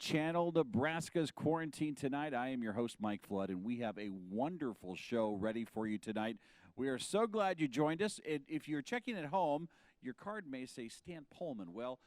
Channel, Nebraska's Quarantine Tonight. I am your host, Mike Flood, and we have a wonderful show ready for you tonight. We are so glad you joined us. If you're checking at home, your card may say Stan Pullman. Well,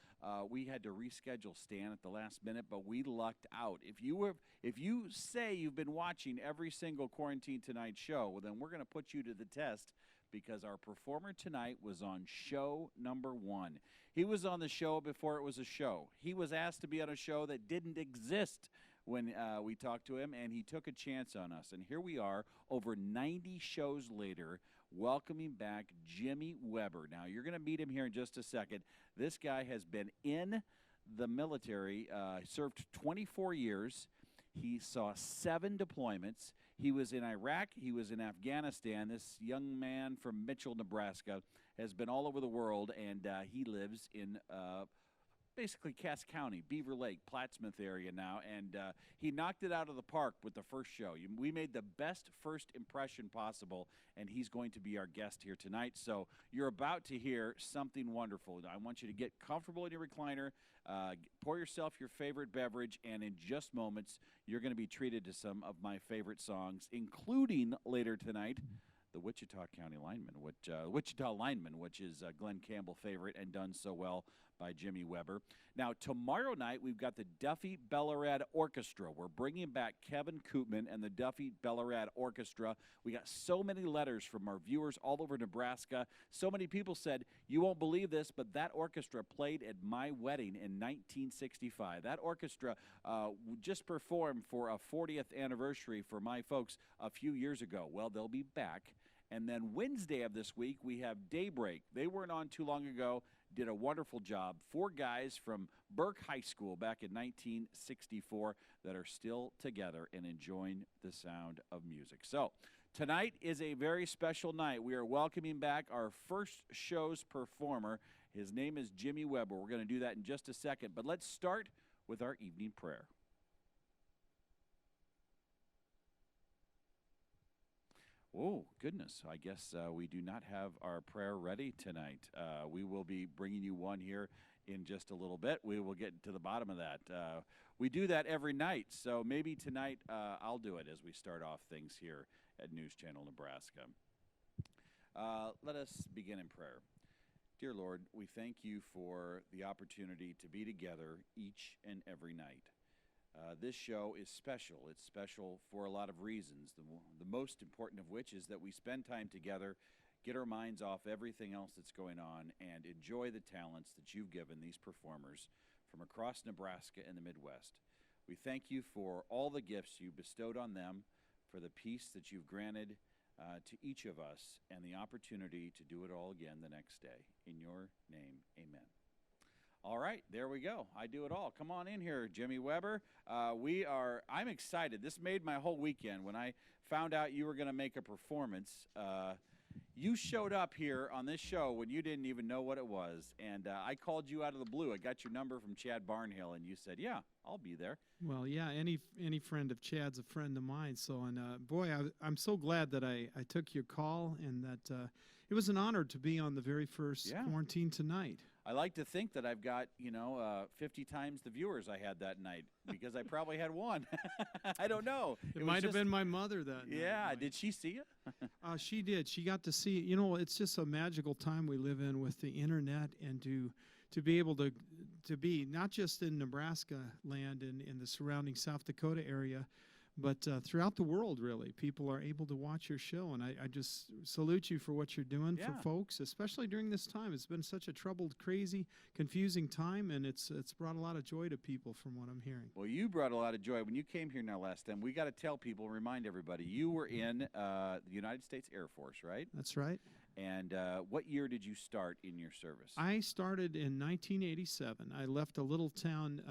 we had to reschedule Stan at the last minute, but we lucked out. If you say you've been watching every single Quarantine Tonight show, well, then we're going to put you to the test because our performer tonight was on show number 1. He was on the show before it was a show. He was asked to be on a show that didn't exist when we talked to him, and he took a chance on us. And here we are, over 90 shows later, welcoming back Jimmy Weber. Now, you're going to meet him here in just a second. This guy has been in the military, served 24 years. He saw 7 deployments. He was in Iraq. He was in Afghanistan. This young man from Mitchell, Nebraska, has been all over the world, and he lives in basically Cass County, Beaver Lake, Plattsmouth area now, and he knocked it out of the park with the first show. We made the best first impression possible, and he's going to be our guest here tonight. So you're about to hear something wonderful. I want you to get comfortable in your recliner, pour yourself your favorite beverage, and in just moments, you're going to be treated to some of my favorite songs, including later tonight, the Wichita Lineman, which is Glenn Campbell's favorite and done so well by Jimmy Weber. Now, tomorrow night, we've got the Duffy Bellerad Orchestra. We're bringing back Kevin Koopman and the Duffy Bellerad Orchestra. We got so many letters from our viewers all over Nebraska. So many people said, you won't believe this, but that orchestra played at my wedding in 1965. That orchestra just performed for a 40th anniversary for my folks a few years ago. Well, they'll be back. And then Wednesday of this week, we have Daybreak. They weren't on too long ago, did a wonderful job. 4 guys from Burke High School back in 1964 that are still together and enjoying the sound of music. So tonight is a very special night. We are welcoming back our first show's performer. His name is Jimmy Weber. We're going to do that in just a second. But let's start with our evening prayer. Oh, goodness. I guess we do not have our prayer ready tonight. We will be bringing you one here in just a little bit. We will get to the bottom of that. We do that every night, so maybe tonight I'll do it as we start off things here at News Channel Nebraska. Let us begin in prayer. Dear Lord, we thank you for the opportunity to be together each and every night. This show is special. It's special for a lot of reasons, the most important of which is that we spend time together, get our minds off everything else that's going on, and enjoy the talents that you've given these performers from across Nebraska and the Midwest. We thank you for all the gifts you bestowed on them, for the peace that you've granted to each of us, and the opportunity to do it all again the next day. In your name, amen. All right, there we go. I do it all. Come on in here, Jimmy Weber. I'm excited. This made my whole weekend. When I found out you were going to make a performance, you showed up here on this show when you didn't even know what it was, and I called you out of the blue. I got your number from Chad Barnhill, and you said, yeah, I'll be there. Well, yeah, any friend of Chad's a friend of mine. So, and boy, I'm so glad that I took your call, and that it was an honor to be on the very first Quarantine Tonight. I like to think that I've got, 50 times the viewers I had that night because I probably had one. I don't know. It might have been my mother that night. Yeah, did she see you? She did. She got to see, it's just a magical time we live in with the internet, and to be able to be not just in Nebraska land and in the surrounding South Dakota area, but throughout the world, really, people are able to watch your show, and I just salute you for what you're doing for folks, especially during this time. It's been such a troubled, crazy, confusing time, and it's brought a lot of joy to people from what I'm hearing. Well, you brought a lot of joy. When you came here now last time, we got to tell people, remind everybody, you were in the United States Air Force, right? That's right. And what year did you start in your service? I started in 1987. I left a little town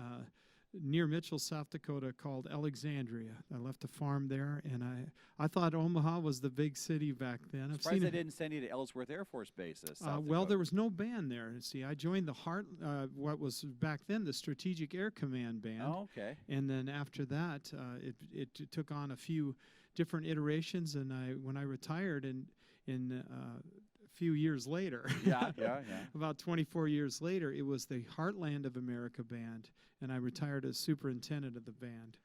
near Mitchell, South Dakota, called Alexandria. I left a farm there, and I thought Omaha was the big city back then. I'm surprised they didn't send you to Ellsworth Air Force Base. Well, there was no band there. See, I joined the what was back then the Strategic Air Command Band. Oh, okay. And then after that, it took on a few different iterations, and when I retired in few years later. Yeah. About 24 years later, it was the Heartland of America band, and I retired as superintendent of the band.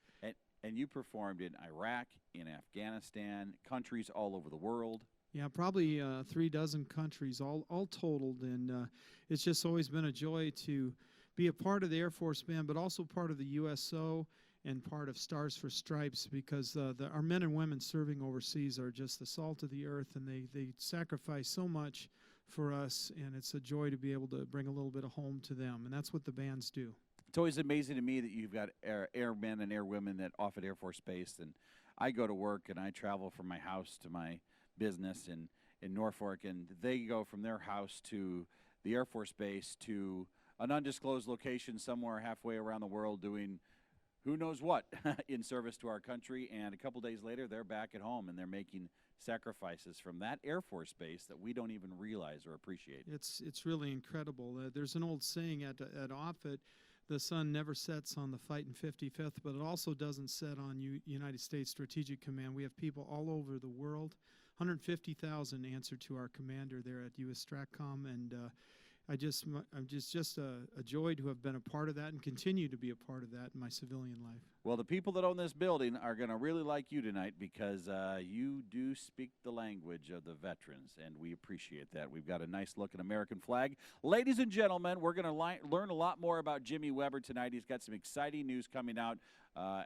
And you performed in Iraq, in Afghanistan, countries all over the world. Yeah, probably 36 countries, all totaled, and it's just always been a joy to be a part of the Air Force Band, but also part of the USO and part of Stars for Stripes, because our men and women serving overseas are just the salt of the earth, and they sacrifice so much for us, and it's a joy to be able to bring a little bit of home to them, and that's what the bands do. It's always amazing to me that you've got airmen and airwomen that off at Air Force Base, and I go to work and I travel from my house to my business in Norfolk, and they go from their house to the Air Force Base to an undisclosed location somewhere halfway around the world doing who knows what in service to our country, and a couple days later they're back at home and they're making sacrifices from that Air Force Base that we don't even realize or appreciate. It's really incredible. There's an old saying at Offutt, the sun never sets on the fighting 55th, but it also doesn't set on United States Strategic Command. We have people all over the world. 150,000 answer to our commander there at U.S. STRATCOM, and I'm just a joy to have been a part of that and continue to be a part of that in my civilian life. Well, the people that own this building are going to really like you tonight, because you do speak the language of the veterans, and we appreciate that. We've got a nice looking American flag. Ladies and gentlemen, we're going to learn a lot more about Jimmy Weber tonight. He's got some exciting news coming out,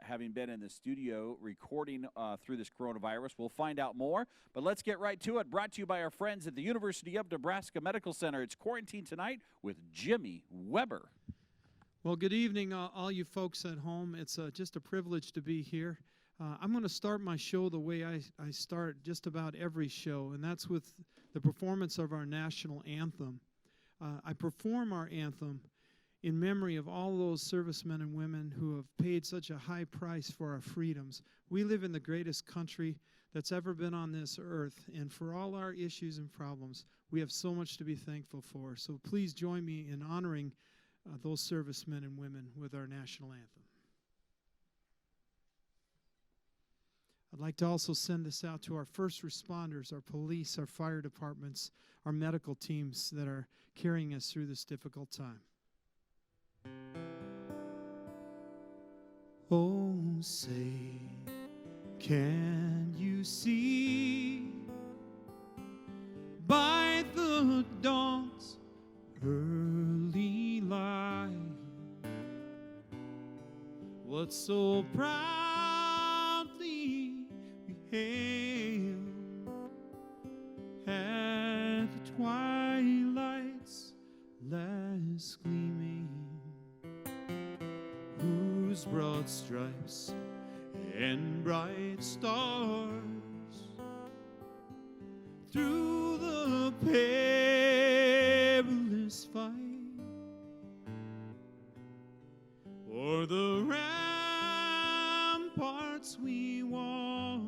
having been in the studio recording through this coronavirus. We'll find out more, but let's get right to it. Brought to you by our friends at the University of Nebraska Medical Center. It's Quarantine Tonight with Jimmy Weber. Well, good evening, all you folks at home. It's just a privilege to be here. I'm going to start my show the way I start just about every show, and that's with the performance of our national anthem. I perform our anthem in memory of all those servicemen and women who have paid such a high price for our freedoms. We live in the greatest country that's ever been on this earth, and for all our issues and problems, we have so much to be thankful for. So please join me in honoring those servicemen and women with our national anthem. I'd like to also send this out to our first responders, our police, our fire departments, our medical teams that are carrying us through this difficult time. Oh, say, can you see by the dawn's early light what so proudly we hailed at the twilight's last gleaming, whose broad stripes and bright stars through the perilous fight o'er the ramparts we watched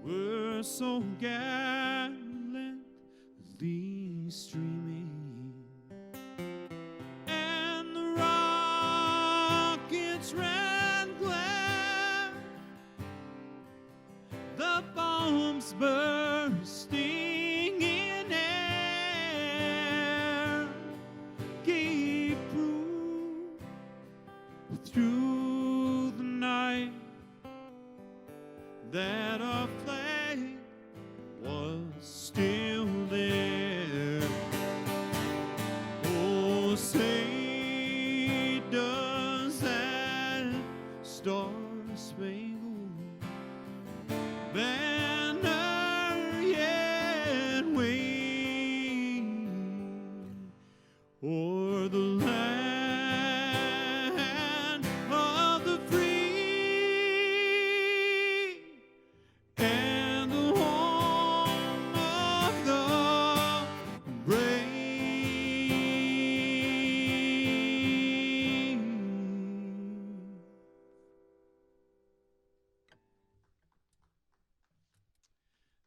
were so gallantly streaming, and the rockets ran glare, the bombs bursting in air gave proof through the night that our flag was still there. Oh, say does that star-spangled banner yet wave o'er the land of the free and the home of the brave?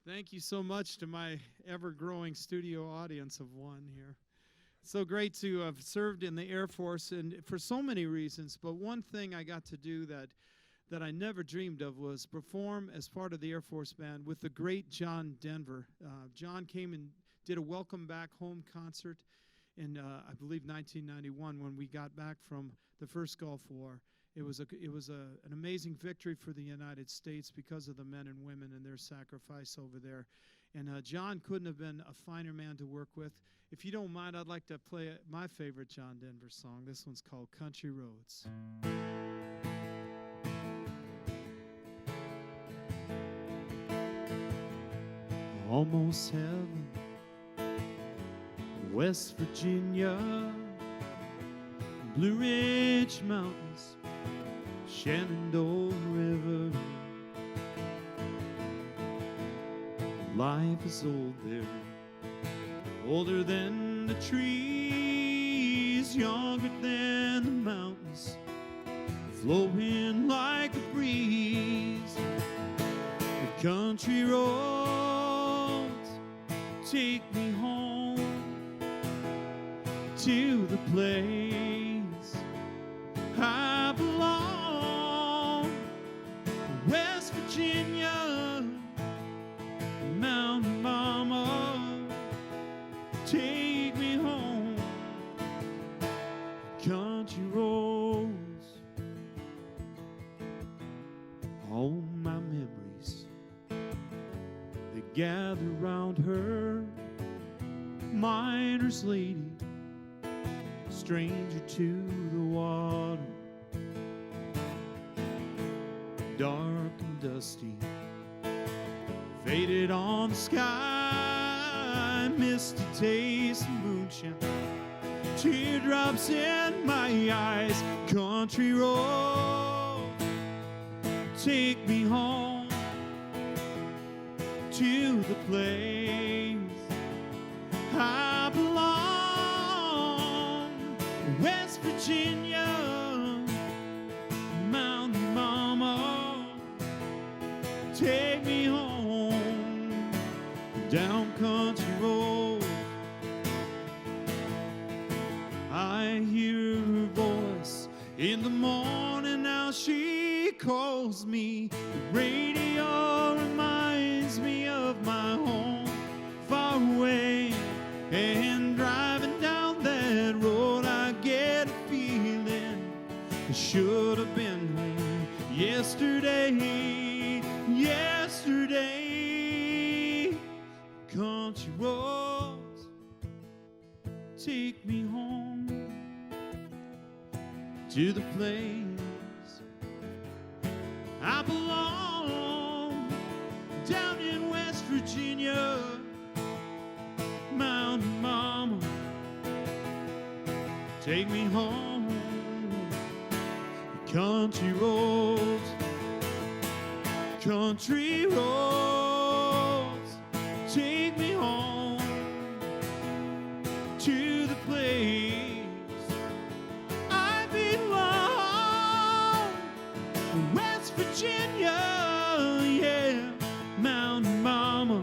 Thank you so much to my ever-growing studio audience of one here. So great to have served in the Air Force, and for so many reasons, but one thing I got to do that that I never dreamed of was perform as part of the Air Force Band with the great John Denver. John came and did a welcome back home concert in, I believe, 1991 when we got back from the first Gulf War. It was an amazing victory for the United States because of the men and women and their sacrifice over there. And John couldn't have been a finer man to work with. If you don't mind, I'd like to play my favorite John Denver song. This one's called Country Roads. Almost heaven, West Virginia, Blue Ridge Mountains, Shenandoah River. Life is old there, older than the trees, younger than the mountains, flowing like a breeze. The country roads take me home to the place I belong. West Virginia, Mountain Mama, take me home. Country roads, all my memories, they gather round her. Miner's lady, stranger to the water, dark and dusty, faded on the sky, misty taste of moonshine, teardrops in my eyes. Country road, take me home to the place I belong. West Virginia, Mountain Mama, take me home down country road. I hear her voice in the morning, now she calls me. The radio reminds me of my home far away, and driving down that road I get a feeling I should have been home yesterday, yesterday. Country roads, take me home to the place I belong, down in West Virginia. Mountain Mama, take me home. Country roads, country roads, take me home to the place I belong. West Virginia, yeah, Mountain Mama,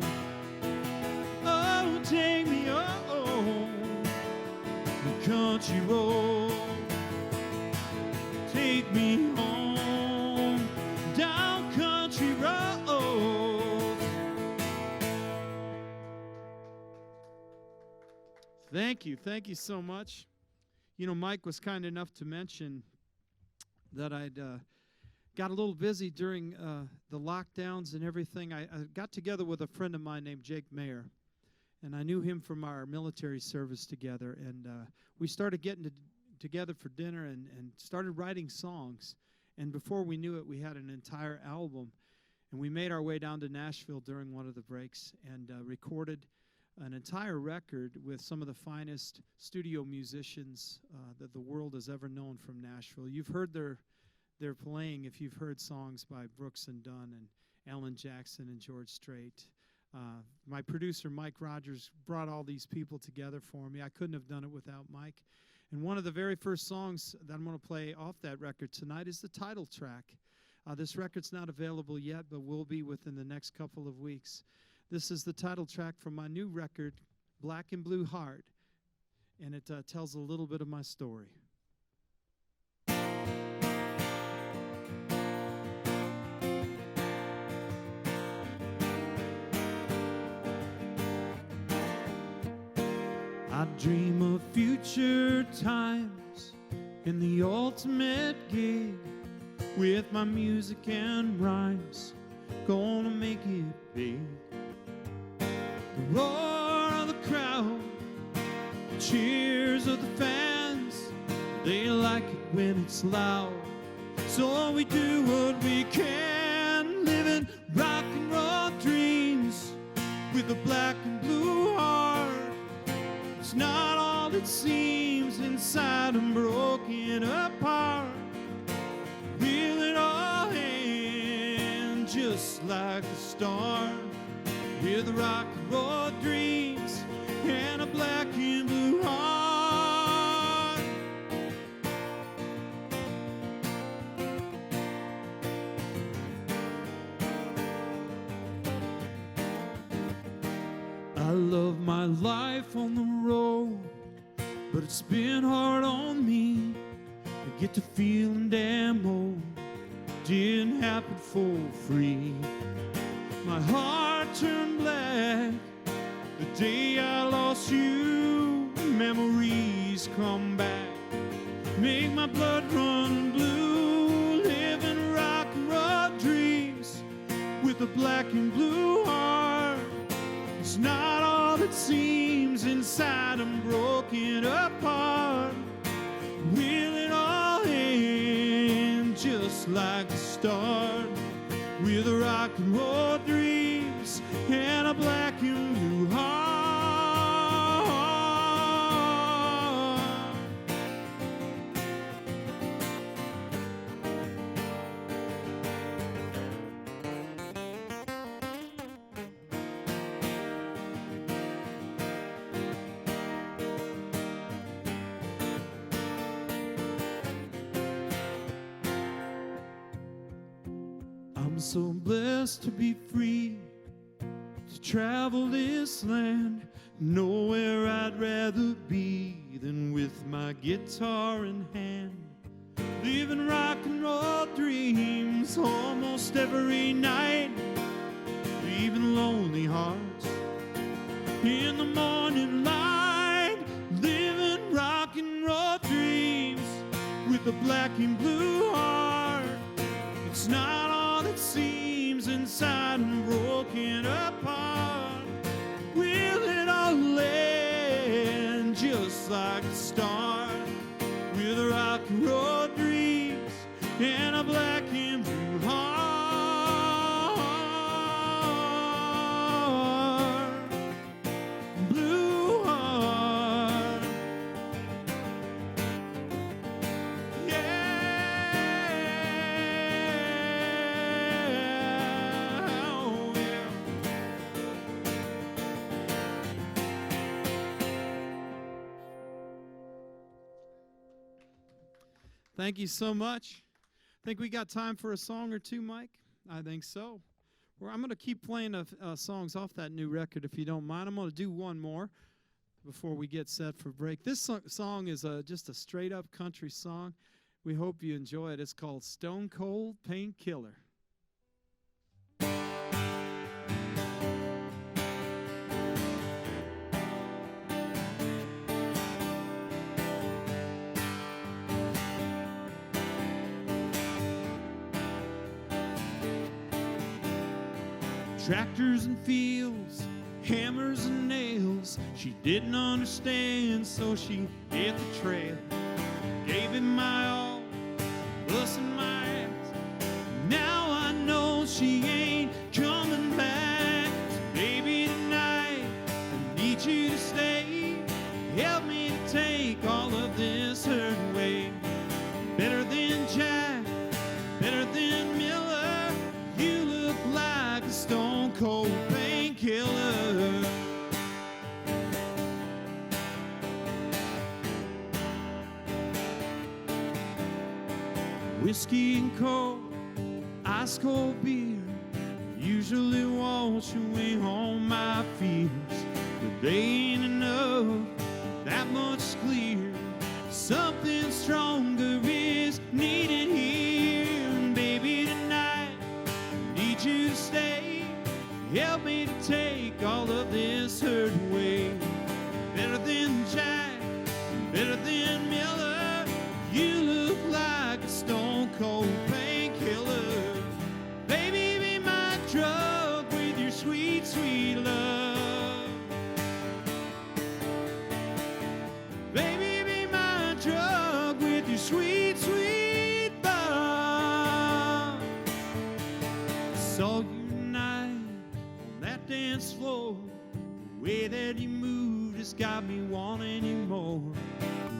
oh, take me home. Country road, take me home down country road. Thank you so much. You know, Mike was kind enough to mention that I'd got a little busy during the lockdowns and everything. I got together with a friend of mine named Jake Mayer, and I knew him from our military service together, and we started getting together for dinner and started writing songs. And before we knew it, we had an entire album, and we made our way down to Nashville during one of the breaks and recorded an entire record with some of the finest studio musicians that the world has ever known from Nashville. You've heard their playing if you've heard songs by Brooks and Dunn and Alan Jackson and George Strait. My producer, Mike Rogers, brought all these people together for me. I couldn't have done it without Mike. And one of the very first songs that I'm going to play off that record tonight is the title track. This record's not available yet, but will be within the next couple of weeks. This is the title track from my new record, Black and Blue Heart, and it tells a little bit of my story. I dream of future times in the ultimate gig, with my music and rhymes, gonna make it big. The roar of the crowd, the cheers of the fans, they like it when it's loud, so we do what we can, living rock and roll dreams with a black and blue heart. It's not all it seems, inside I'm broken apart. Feel it all in, just like a star, with rock and roll dreams and a black and blue heart. I love my life on the road, but it's been hard on me to get to feeling damn old. Didn't happen for free. My heart turned black the day I lost you. Memories come back, make my blood run blue. Living rock and roll dreams with a black and blue heart. It's not all it seems, inside I'm broken apart. Will it all end, just like the start, with rock and roll dreams and a black and blue heart. I'm so blessed to be free, to travel this land. Nowhere I'd rather be than with my guitar in hand. Living rock and roll dreams almost every night, leaving lonely hearts in the morning light. Living rock and roll dreams with a black and blue heart. It's not all it seems, inside I'm broken apart. Will it all end, just like the start, with rock and roll dreams and a black and blue heart. Blue heart. Thank you so much. Think we got time for a song or two, Mike? I think so. Well, I'm going to keep playing songs off that new record, if you don't mind. I'm going to do one more before we get set for break. This song is just a straight-up country song. We hope you enjoy it. It's called Stone Cold Painkiller. Tractors and fields, hammers and nails. She didn't understand, so she hit the trail. Gave him my all, busting my ass. Now I know she ain't coming back. So baby, tonight I need you to stay. Help me to take all of this hurt away. Better than Jack, better than Miller. You look like a stone cold painkiller. Whiskey and coke, ice cold beer, usually wash away all my fears, but they ain't enough, that much clear. Something stronger is needed here. And baby, tonight I need you to stay. Help me to take all of this hurt away. Better than Jack. saw you tonight on that dance floor. The way that you moved has got me wanting you more.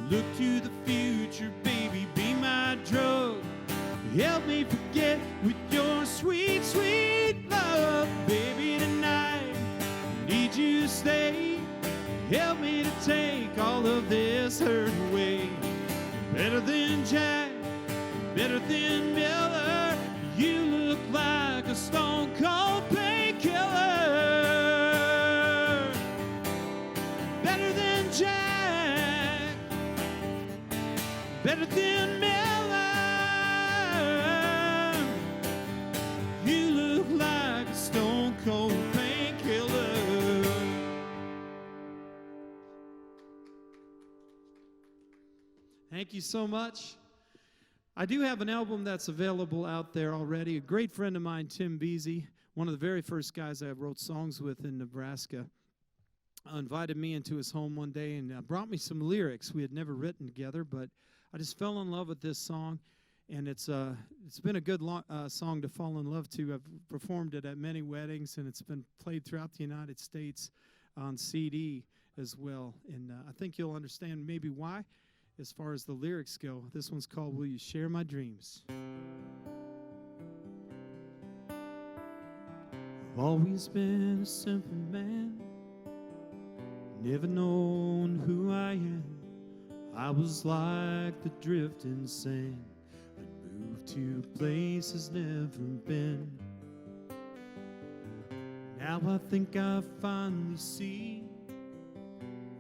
Look to the future, baby, be my drug. Help me forget with your sweet, sweet love. Baby, tonight I need you to stay. Help me to take all of this hurt away. Better than Jack, better than Miller. You look like a stone cold painkiller. Better than Jack, better than Miller. You look like a stone cold painkiller. Thank you so much. I do have an album that's available out there already. A great friend of mine, Tim Beasy, one of the very first guys I wrote songs with in Nebraska, invited me into his home one day and brought me some lyrics we had never written together, but I just fell in love with this song, and it's been a good song to fall in love to. I've performed it at many weddings, and it's been played throughout the United States on CD as well, and I think you'll understand maybe why. As far as the lyrics go, this one's called Will You Share My Dreams? I've always been a simple man, never known who I am. I was like the drifting sand, I'd moved to places never been. Now I think I finally see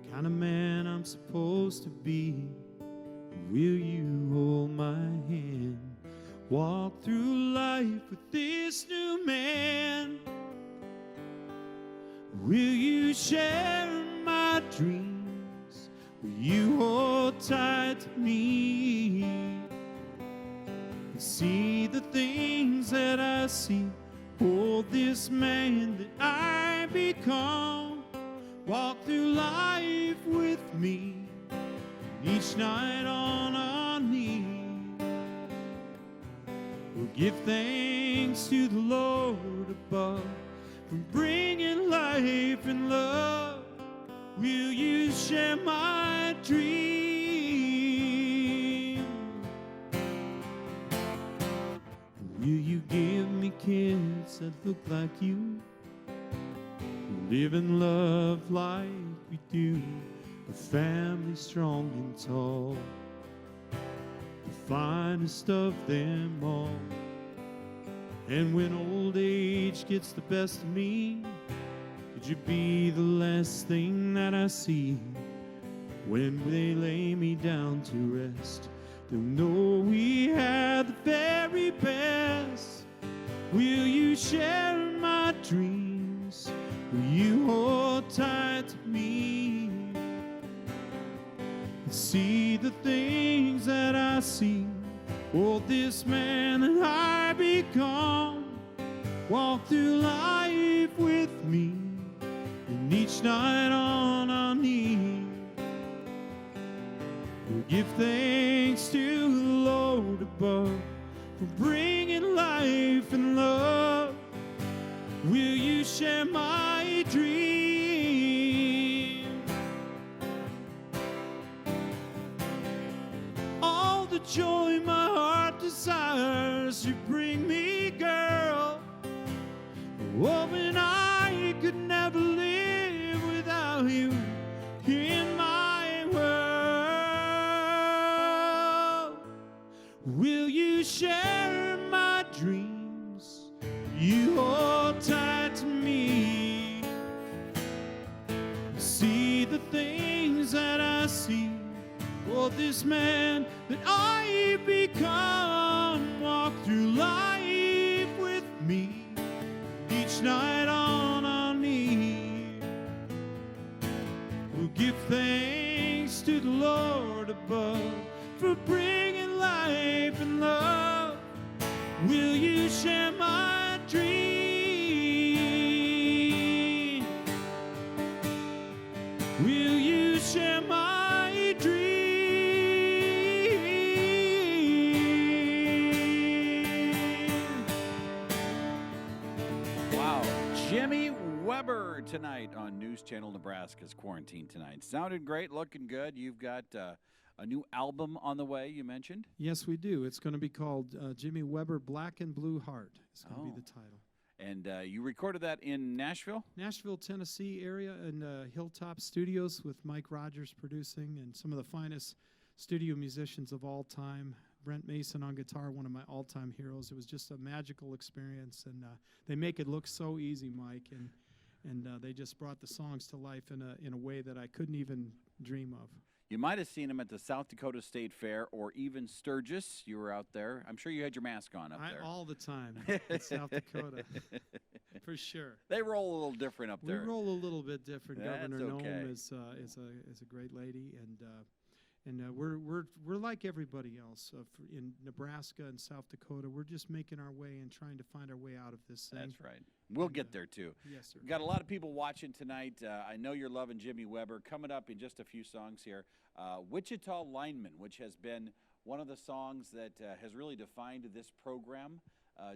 the kind of man I'm supposed to be. Will you hold my hand, walk through life with this new man? Will you share my dreams? Will you hold tight to me and see the things that I see? Hold this man that I become, walk through life with me. Each night on our knees, we'll give thanks to the Lord above for bringing life and love. Will you share my dream? Will you give me kids that look like you, live and love like we do? A family strong and tall, the finest of them all. And when old age gets the best of me, could you be the last thing that I see? When they lay me down to rest, they'll know we had the very best. Will you share my dreams? Will you hold tight to me? See the things that I see. Oh, this man that I become, walk through life with me, and each night on our knees, we'll give thanks to the Lord above for bringing life and love. Will you share my dream? The joy my heart desires, you bring me, girl. Oh, and I could never live without you in my world. Will you share my dreams? You hold tight to me. See the things that I see. Oh, this man that I become, walk through life with me, each night on our knees. We'll give thanks to the Lord above for bringing life and love. Will you share my dream? Will you share my dream? Jimmy Weber tonight on News Channel Nebraska's Quarantine Tonight. Sounded great, looking good. You've got a new album on the way, you mentioned? Yes, we do. It's going to be called Jimmy Weber Black and Blue Heart. It's going to be the title. And you recorded that in Nashville? Nashville, Tennessee area in Hilltop Studios with Mike Rogers producing and some of the finest studio musicians of all time. Brent Mason on guitar, one of my all-time heroes. It was just a magical experience, and they make it look so easy, Mike, and they just brought the songs to life in a way that I couldn't even dream of. You might have seen him at the South Dakota State Fair or even Sturgis. You were out there. I'm sure you had your mask on up there. All the time in South Dakota, for sure. They roll a little different up there. We roll a little bit different. That's Governor okay. Noem is a great lady, and we're like everybody else in Nebraska and South Dakota. We're just making our way and trying to find our way out of this thing. That's right. We'll get there, too. Yes, sir. We've got a lot of people watching tonight. I know you're loving Jimmy Weber. Coming up in just a few songs here, Wichita Lineman, which has been one of the songs that has really defined this program.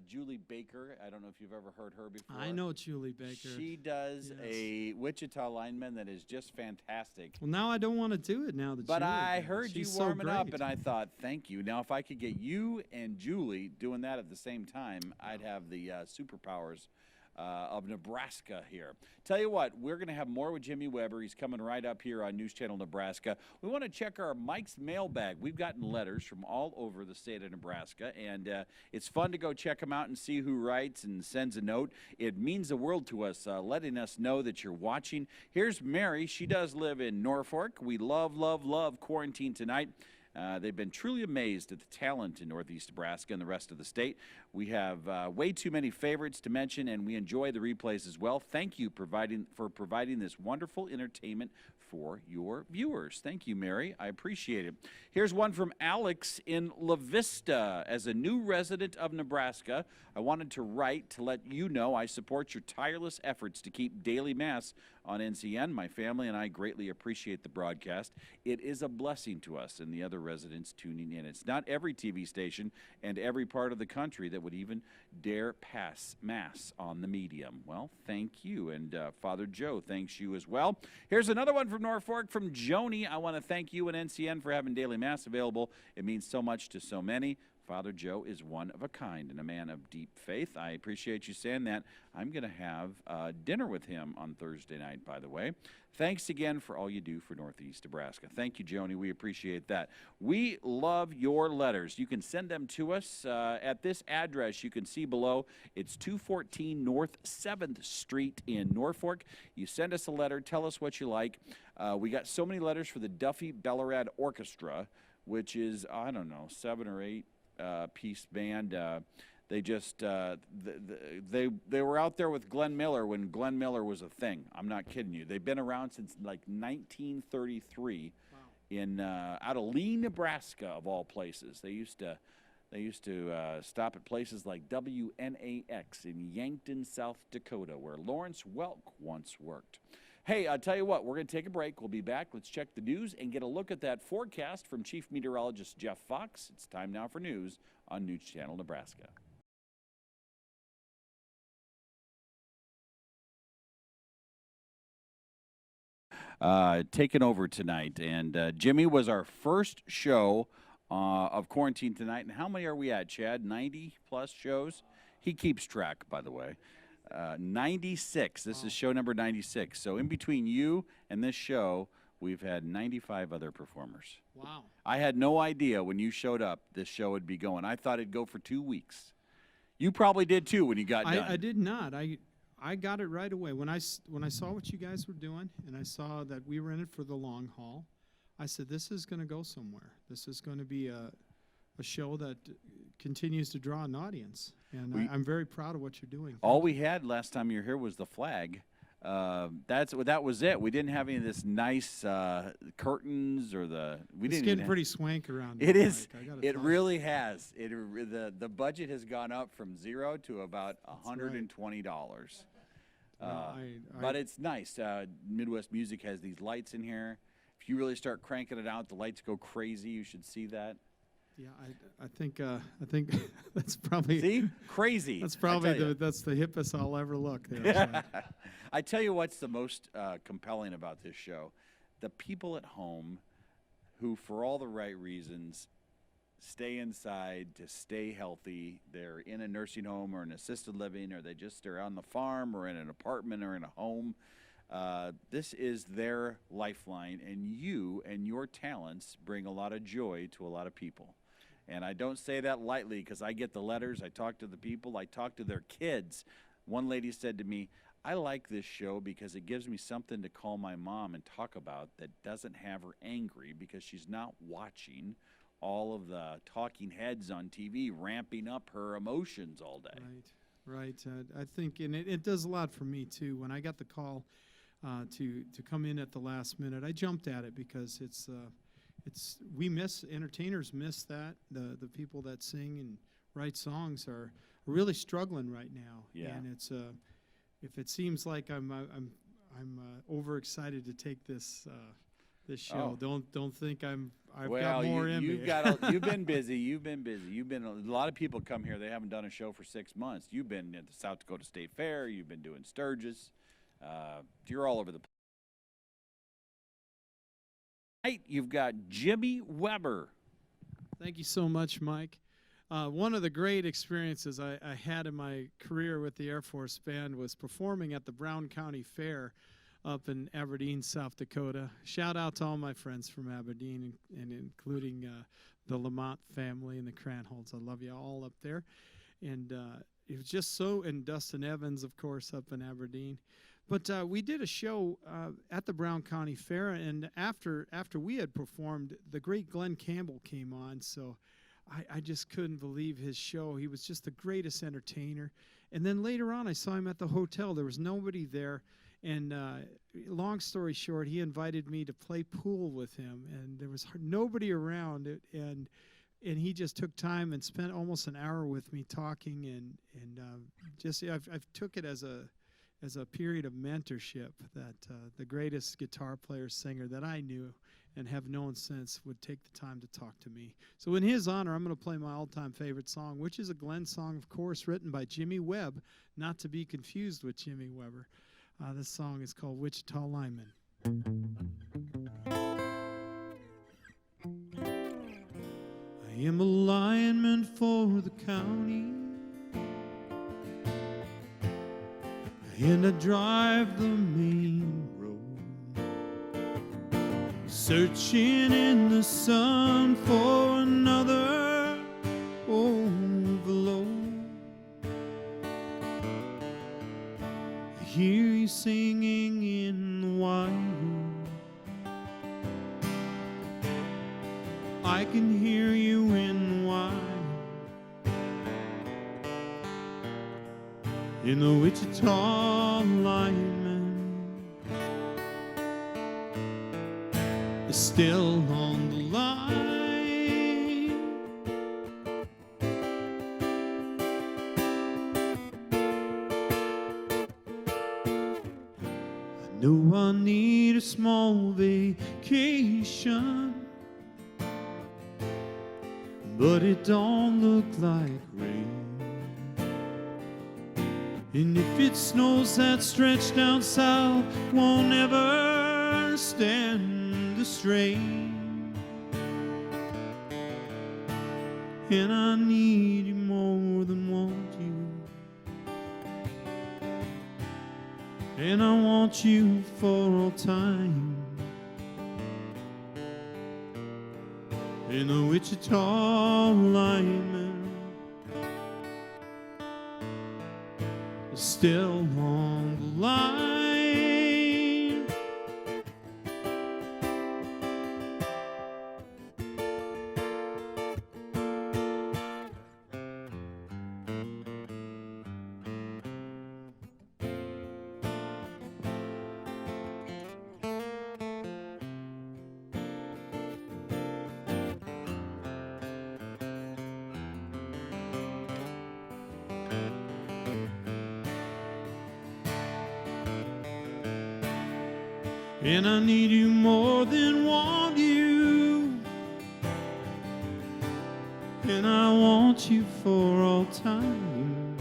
Julie Baker, I don't know if you've ever heard her before. I know Julie Baker. She does a Wichita lineman that is just fantastic. Well, now I don't want to do it now that But Julie I did it. heard you She's so warming up, great. and I thought, thank you. Now, if I could get you and Julie doing that at the same time, I'd have the superpowers of Nebraska here. Tell you what, we're going to have more with Jimmy Weber. He's coming right up here on News Channel Nebraska. We want to check our Mike's mailbag. We've gotten letters from all over the state of Nebraska, and it's fun to go check them out and see who writes and sends a note. It means the world to us, letting us know that you're watching. Here's Mary. She does live in Norfolk. We love, love, love Quarantine Tonight. They've been truly amazed at the talent in Northeast Nebraska and the rest of the state. We have way too many favorites to mention, and we enjoy the replays as well. Thank you for providing this wonderful entertainment for your viewers. Thank you, Mary. I appreciate it. Here's one from Alex in La Vista. As a new resident of Nebraska, I wanted to write to let you know I support your tireless efforts to keep daily mass on NCN. My family and I greatly appreciate the broadcast. It is a blessing to us and the other residents tuning in. It's not every TV station and every part of the country that would even dare pass mass on the medium. Well, thank you. And Father Joe thanks you as well. Here's another one from Norfolk from Joni. I want to thank you and NCN for having daily mass available. It means so much to so many. Father Joe is one of a kind and a man of deep faith. I appreciate you saying that. I'm going to have dinner with him on Thursday night, by the way. Thanks again for all you do for Northeast Nebraska. Thank you, Joni. We appreciate that. We love your letters. You can send them to us at this address you can see below. It's 214 North 7th Street in Norfolk. You send us a letter. Tell us what you like. We got so many letters for the Duffy Bellarad Orchestra, which is, I don't know, 7 or 8 piece band. They just they were out there with Glenn Miller when Glenn Miller was a thing. I'm not kidding you. They've been around since like 1933. Wow. In out of Lee, Nebraska, of all places. They used to stop at places like WNAX in Yankton, South Dakota, where Lawrence Welk once worked. Hey, I'll tell you what, we're going to take a break. We'll be back. Let's check the news and get a look at that forecast from Chief Meteorologist Jeff Fox. It's time now for news on News Channel Nebraska. Taking over tonight, and Jimmy was our first show of Quarantine Tonight. And how many are we at, Chad? 90-plus shows? He keeps track, by the way. 96. This is show number 96. So in between you and this show, we've had 95 other performers. Wow. I had no idea when you showed up this show would be going. I thought it'd go for 2 weeks. You probably did too when you got done. I did not. I got it right away. When I saw what you guys were doing and I saw that we were in it for the long haul, I said, this is going to go somewhere. This is going to be a show that continues to draw an audience. And I'm very proud of what you're doing. All we had last time you were here was the flag. That was it. We didn't have any of this nice curtains or It's getting pretty swank around. It is. It talk. really has. The budget has gone up from $0 to about $120. But it's nice. Midwest Music has these lights in here. If you really start cranking it out, the lights go crazy. You should see that. Yeah, I think that's probably See, crazy. that's I probably tell ya. that's the hippest I'll ever look there. So. I tell you what's the most compelling about this show: the people at home who, for all the right reasons, stay inside to stay healthy. They're in a nursing home or an assisted living, or they're on the farm or in an apartment or in a home. This is their lifeline, and you and your talents bring a lot of joy to a lot of people. And I don't say that lightly because I get the letters, I talk to the people, I talk to their kids. One lady said to me, I like this show because it gives me something to call my mom and talk about that doesn't have her angry because she's not watching all of the talking heads on TV ramping up her emotions all day. Right. I think, and it does a lot for me too. When I got the call to come in at the last minute, I jumped at it because entertainers miss that. The people that sing and write songs are really struggling right now. Yeah. And it's if it seems like I'm overexcited to take this show, don't think I've got more in me. You've been busy. You've been busy. A lot of people come here. They haven't done a show for 6 months. You've been at the South Dakota State Fair. You've been doing Sturgis. You're all over the place. Tonight, you've got Jimmy Weber. Thank you so much, Mike. One of the great experiences I had in my career with the Air Force Band was performing at the Brown County Fair up in Aberdeen, South Dakota. Shout out to all my friends from Aberdeen, and including the Lamont family and the Cranholds. I love you all up there. And it was just so, and Dustin Evans, of course, up in Aberdeen. But we did a show at the Brown County Fair, and after we had performed, the great Glenn Campbell came on, so I just couldn't believe his show. He was just the greatest entertainer. And then later on, I saw him at the hotel. There was nobody there, and long story short, he invited me to play pool with him, and there was nobody around, and he just took time and spent almost an hour with me talking, and just I've took it as a period of mentorship that the greatest guitar player, singer that I knew and have known since would take the time to talk to me. So in his honor, I'm going to play my all-time favorite song, which is a Glenn song, of course, written by Jimmy Webb, not to be confused with Jimmy Weber. This song is called Wichita Lineman. I am a lineman for the county, and I drive the main road, searching in the sun for another overload. I hear you singing in the wire room, I can hear you in the wire. In the Wichita lineman is still on the line. I know I need a small vacation, but it don't look like rain. And if it snows, that stretch down south won't ever stand the strain. And I need you more than want you, and I want you for all time. In the Wichita lineman still on the line. And I need you more than want you, and I want you for all time.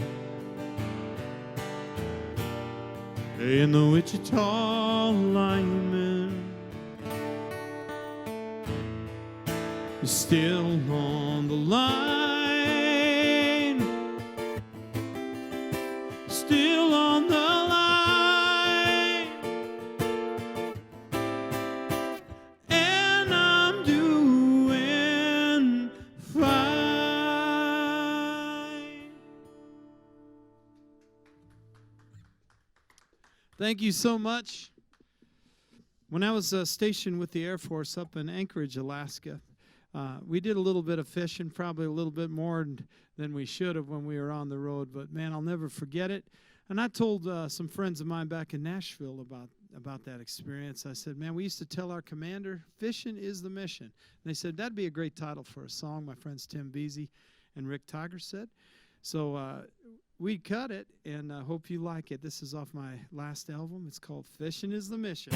In the Wichita lineman, you're still on the line, still on the line, and I'm doing fine. Thank you so much. When I was stationed with the Air Force up in Anchorage, Alaska, we did a little bit of fishing, probably a little bit more than we should have when we were on the road, but man, I'll never forget it. And I told some friends of mine back in Nashville about that experience. I said, man, we used to tell our commander, fishing is the mission. And they said, that'd be a great title for a song. My friends Tim Beasy and Rick Tiger said. So we cut it, and I hope you like it. This is off my last album. It's called Fishing is the Mission.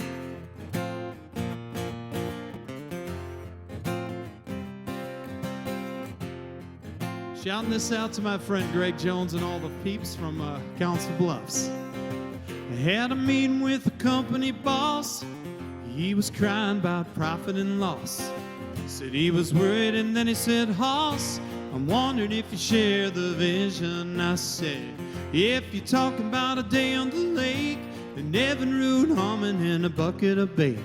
Shouting this out to my friend Greg Jones and all the peeps from Council Bluffs. I had a meeting with the company boss. He was crying about profit and loss. Said he was worried, and then he said, Hoss, I'm wondering if you share the vision. I said, if you're talking about a day on the lake, and Evan Root humming in a bucket of bait,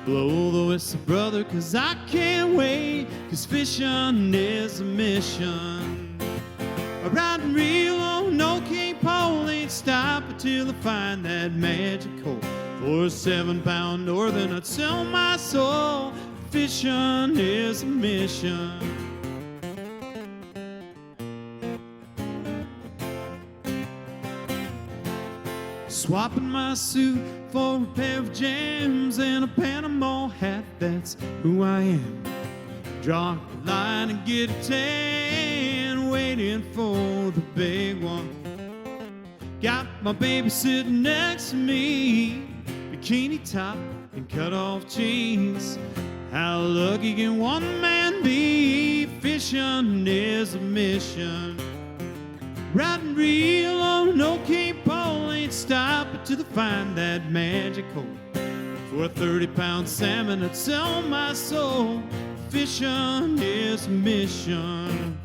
blow the whistle, brother, 'cause I can't wait, 'cause fishing is a mission. Riding real on no Cape Pole, ain't stop until I find that magic hole. For a 7-pound northern, I'd sell my soul. Fishing is a mission. Swapping my suit for a pair of jams and a Panama hat, that's who I am. Draw a line and get a tan, waiting for the big one. Got my baby sitting next to me, bikini top and cut-off jeans. How lucky can one man be? Fishing is a mission. Riding real on no Cape Pole, ain't stopping till I find that magic hole. For a 30-pound salmon, I'd sell my soul. Fishing is a mission.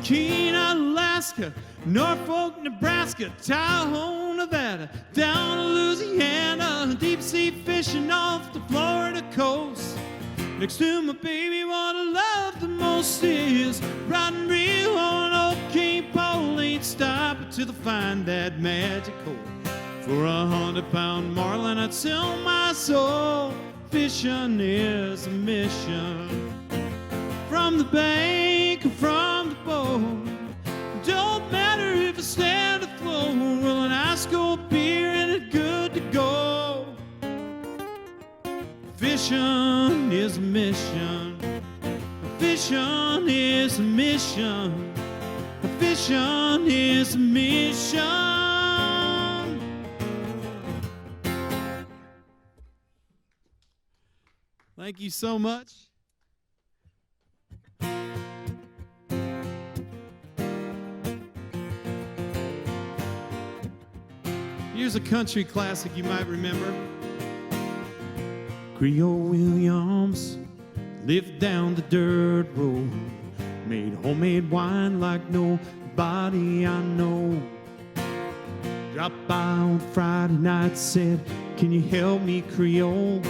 Keenan, Alaska, Norfolk, Nebraska, Tahoe, Nevada, down to Louisiana, deep sea fishing off the Florida coast. Next to my baby, what I love the most is riding real on old Cape Pole, ain't stopping till I find that magic hole. For a 100-pound marlin, I'd sell my soul. Fishing is a mission. From the bank or from the boat, don't matter if I stand afloat. Well, an ice cold beer and it's good to go. Fishing is a mission. Fishing is a mission. Fishing is a mission. Thank you so much. Here's a country classic you might remember. Creole Williams lived down the dirt road, made homemade wine like nobody I know. Dropped by on Friday night, said, can you help me, Creole?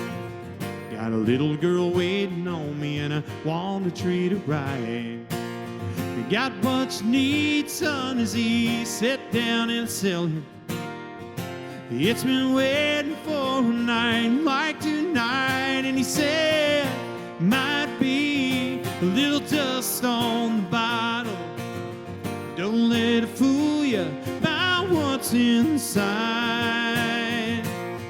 Got a little girl waiting on me and I want to treat her right. You got what you need, son, as he sat down and sell him. It's been waiting for a night like tonight. And he said, might be a little dust on the bottle. Don't let it fool you about what's inside.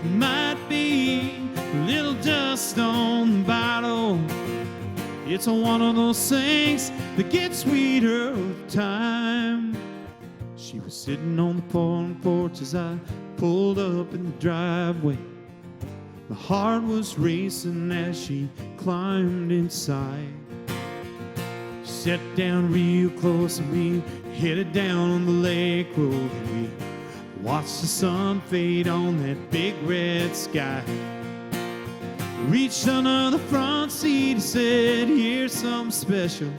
Might be a little dust on the bottle. It's one of those things that gets sweeter with time. She was sitting on the front porch as I pulled up in the driveway. My heart was racing as she climbed inside. She sat down real close and we headed down on the lake road, and we watched the sun fade on that big red sky. Reached under the front seat and said, here's something special.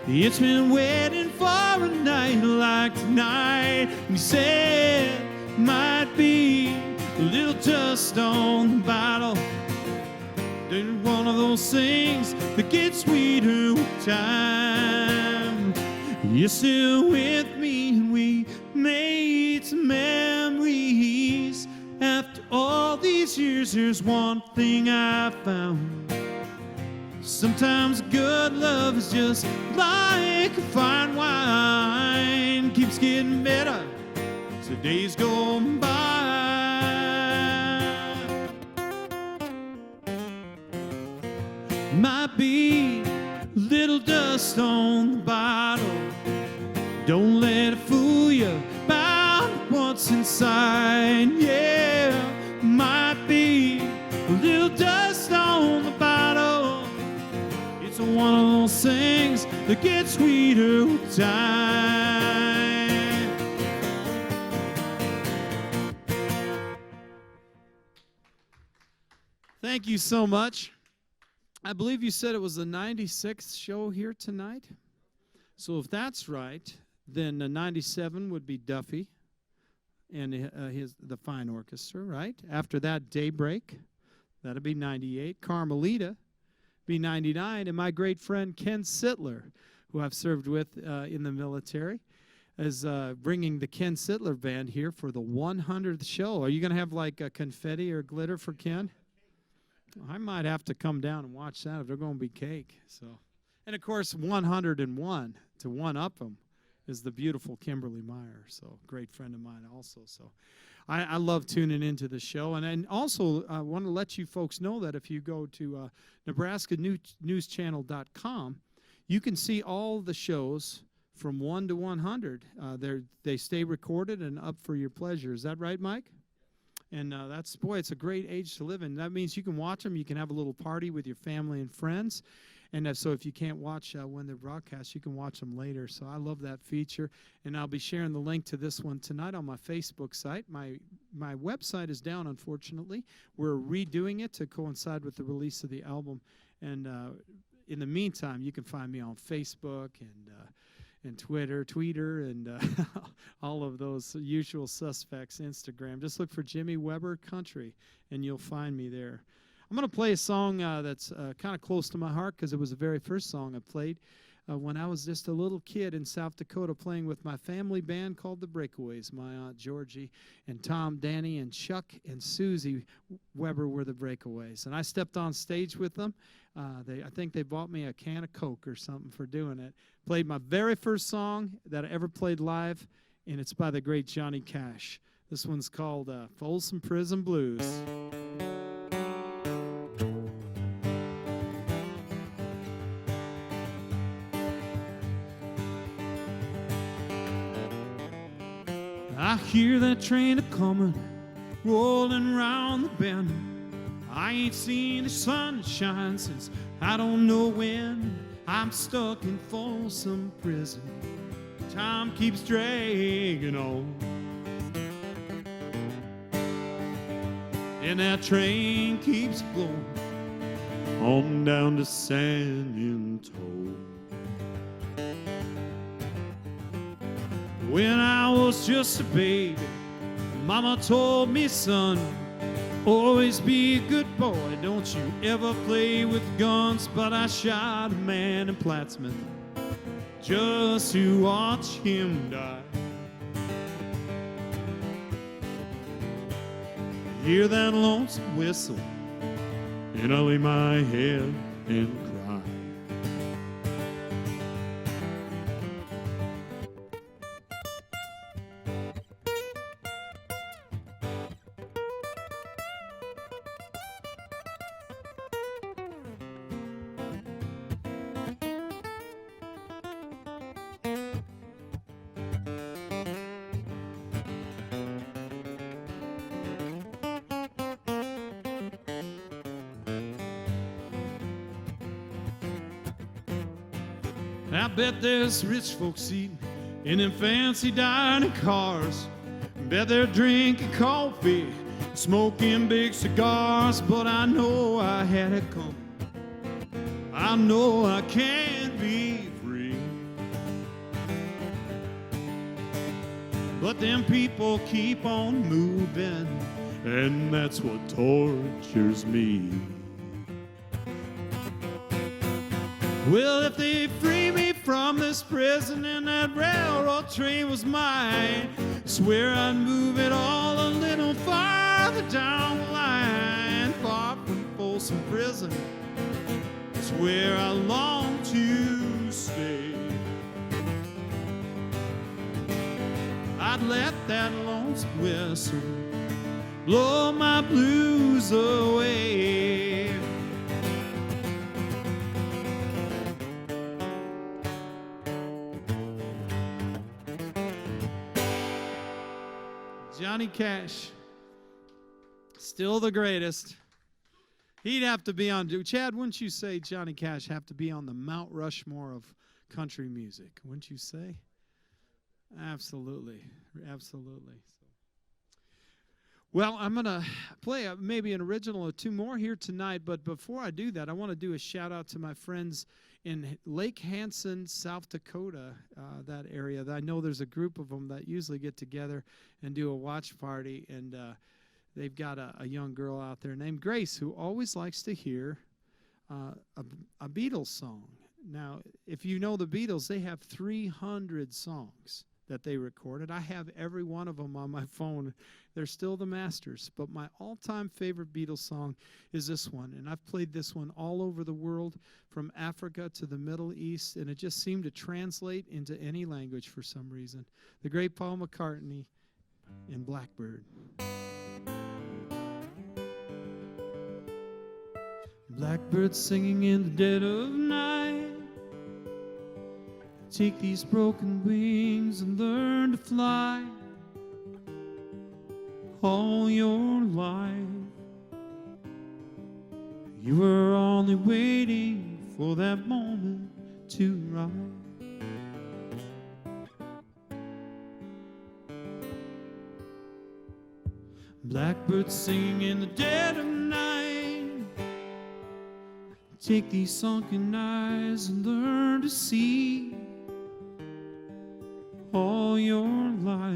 It's been waiting for a night like tonight. And he said, might be a little dust on the bottle. There's one of those things that gets sweeter with time. You're still with me and we made some memories. After all these years, there's one thing I found. Sometimes good love is just like a fine wine. Keeps getting better as the days go by. Might be a little dust on the bottle. Don't let it fool you about what's inside. Yeah, might be a little dust on the bottle. It's one of those things that gets sweeter with time. Thank you so much. I believe you said it was the 96th show here tonight. So if that's right, then 97 would be Duffy and the Fine Orchestra, right? After that, Daybreak, that'd be 98. Carmelita, be 99. And my great friend Ken Sittler, who I've served with in the military, is bringing the Ken Sittler Band here for the 100th show. Are you going to have like a confetti or glitter for Ken? I might have to come down and watch that if they're going to be cake. So, and of course, 101 to one up them is the beautiful Kimberly Meyer. So, great friend of mine also. So, I love tuning into the show. And also, I want to let you folks know that if you go to NebraskaNewsChannel.com, you can see all the shows from 1 to 100. They stay recorded and up for your pleasure. Is that right, Mike? And that's, boy, it's a great age to live in. That means you can watch them. You can have a little party with your family and friends. And so if you can't watch when they're broadcast, you can watch them later. So I love that feature. And I'll be sharing the link to this one tonight on my Facebook site. My website is down, unfortunately. We're redoing it to coincide with the release of the album. And in the meantime, you can find me on Facebook and Twitter, and all of those usual suspects, Instagram. Just look for Jimmy Weber Country, and you'll find me there. I'm going to play a song that's kind of close to my heart because it was the very first song I played when I was just a little kid in South Dakota playing with my family band called the Breakaways. My Aunt Georgie and Tom, Danny, and Chuck and Susie Weber were the Breakaways. And I stepped on stage with them. I think they bought me a can of Coke or something for doing it. Played my very first song that I ever played live, and it's by the great Johnny Cash. This one's called Folsom Prison Blues. I hear that train a-comin', rolling round the bend. I ain't seen the sunshine since I don't know when. I'm stuck in Folsom Prison. Time keeps dragging on, and that train keeps blowing on down to San Antonio. When I was just a baby, Mama told me, son, always be a good boy, don't you ever play with guns. But I shot a man in Plattsmouth just to watch him die. Hear that lonesome whistle, and I lay my head and cry. I bet there's rich folks eating in them fancy dining cars. Bet they're drinking coffee, smoking big cigars. But I know I had it coming. I know I can't be free. But them people keep on moving, and that's what tortures me. Well, if they free me from this prison and that railroad train was mine, swear I'd move it all a little farther down the line, far from Folsom Prison. It's where I long to stay. I'd let that lonesome whistle blow my blues away. Johnny Cash, still the greatest. He'd have to be on, Chad, wouldn't you say Johnny Cash have to be on the Mount Rushmore of country music? Wouldn't you say? Absolutely, absolutely. Well, I'm going to play maybe an original or two more here tonight, but before I do that, I want to do a shout out to my friends in Lake Hansen, South Dakota, that area. I know there's a group of them that usually get together and do a watch party, and they've got a young girl out there named Grace who always likes to hear a Beatles song. Now, if you know the Beatles, they have 300 songs that they recorded. I have every one of them on my phone. They're still the masters. But my all-time favorite Beatles song is this one. And I've played this one all over the world, from Africa to the Middle East, and it just seemed to translate into any language for some reason. The great Paul McCartney in Blackbird. Blackbird singing in the dead of night. Take these broken wings and learn to fly. All your life you were only waiting for that moment to rise. Blackbird singing in the dead of night. Take these sunken eyes and learn to see. All your life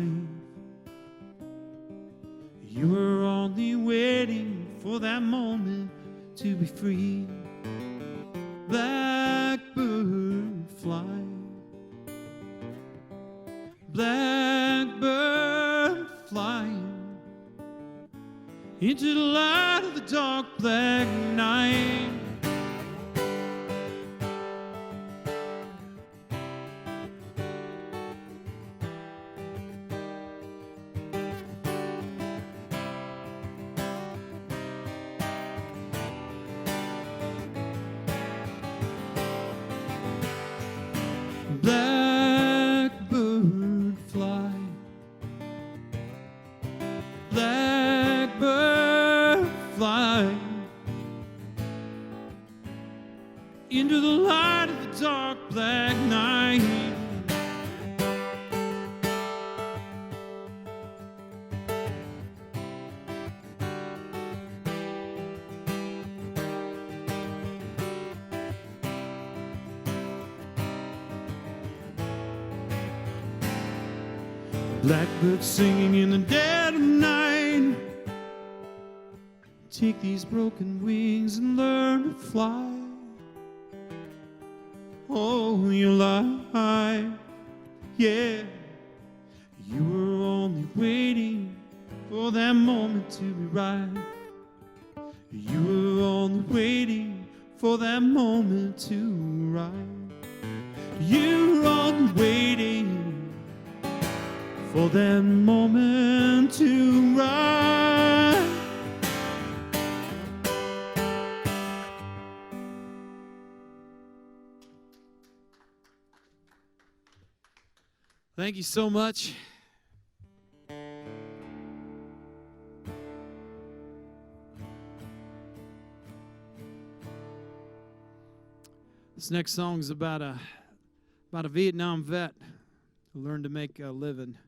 you were only waiting for that moment to be free. Blackbird fly, blackbird flying into the light of the dark black night. Blackbird fly, blackbird fly into the light of the dark black night. Blackbird singing in the dead of night. Take these broken wings and learn to fly. All your life, yeah, you were only waiting for that moment to be right. You were only waiting for that moment to rise. You were only waiting for that moment to rise. Thank you so much. This next song is about a about a Vietnam vet who learned to make a living,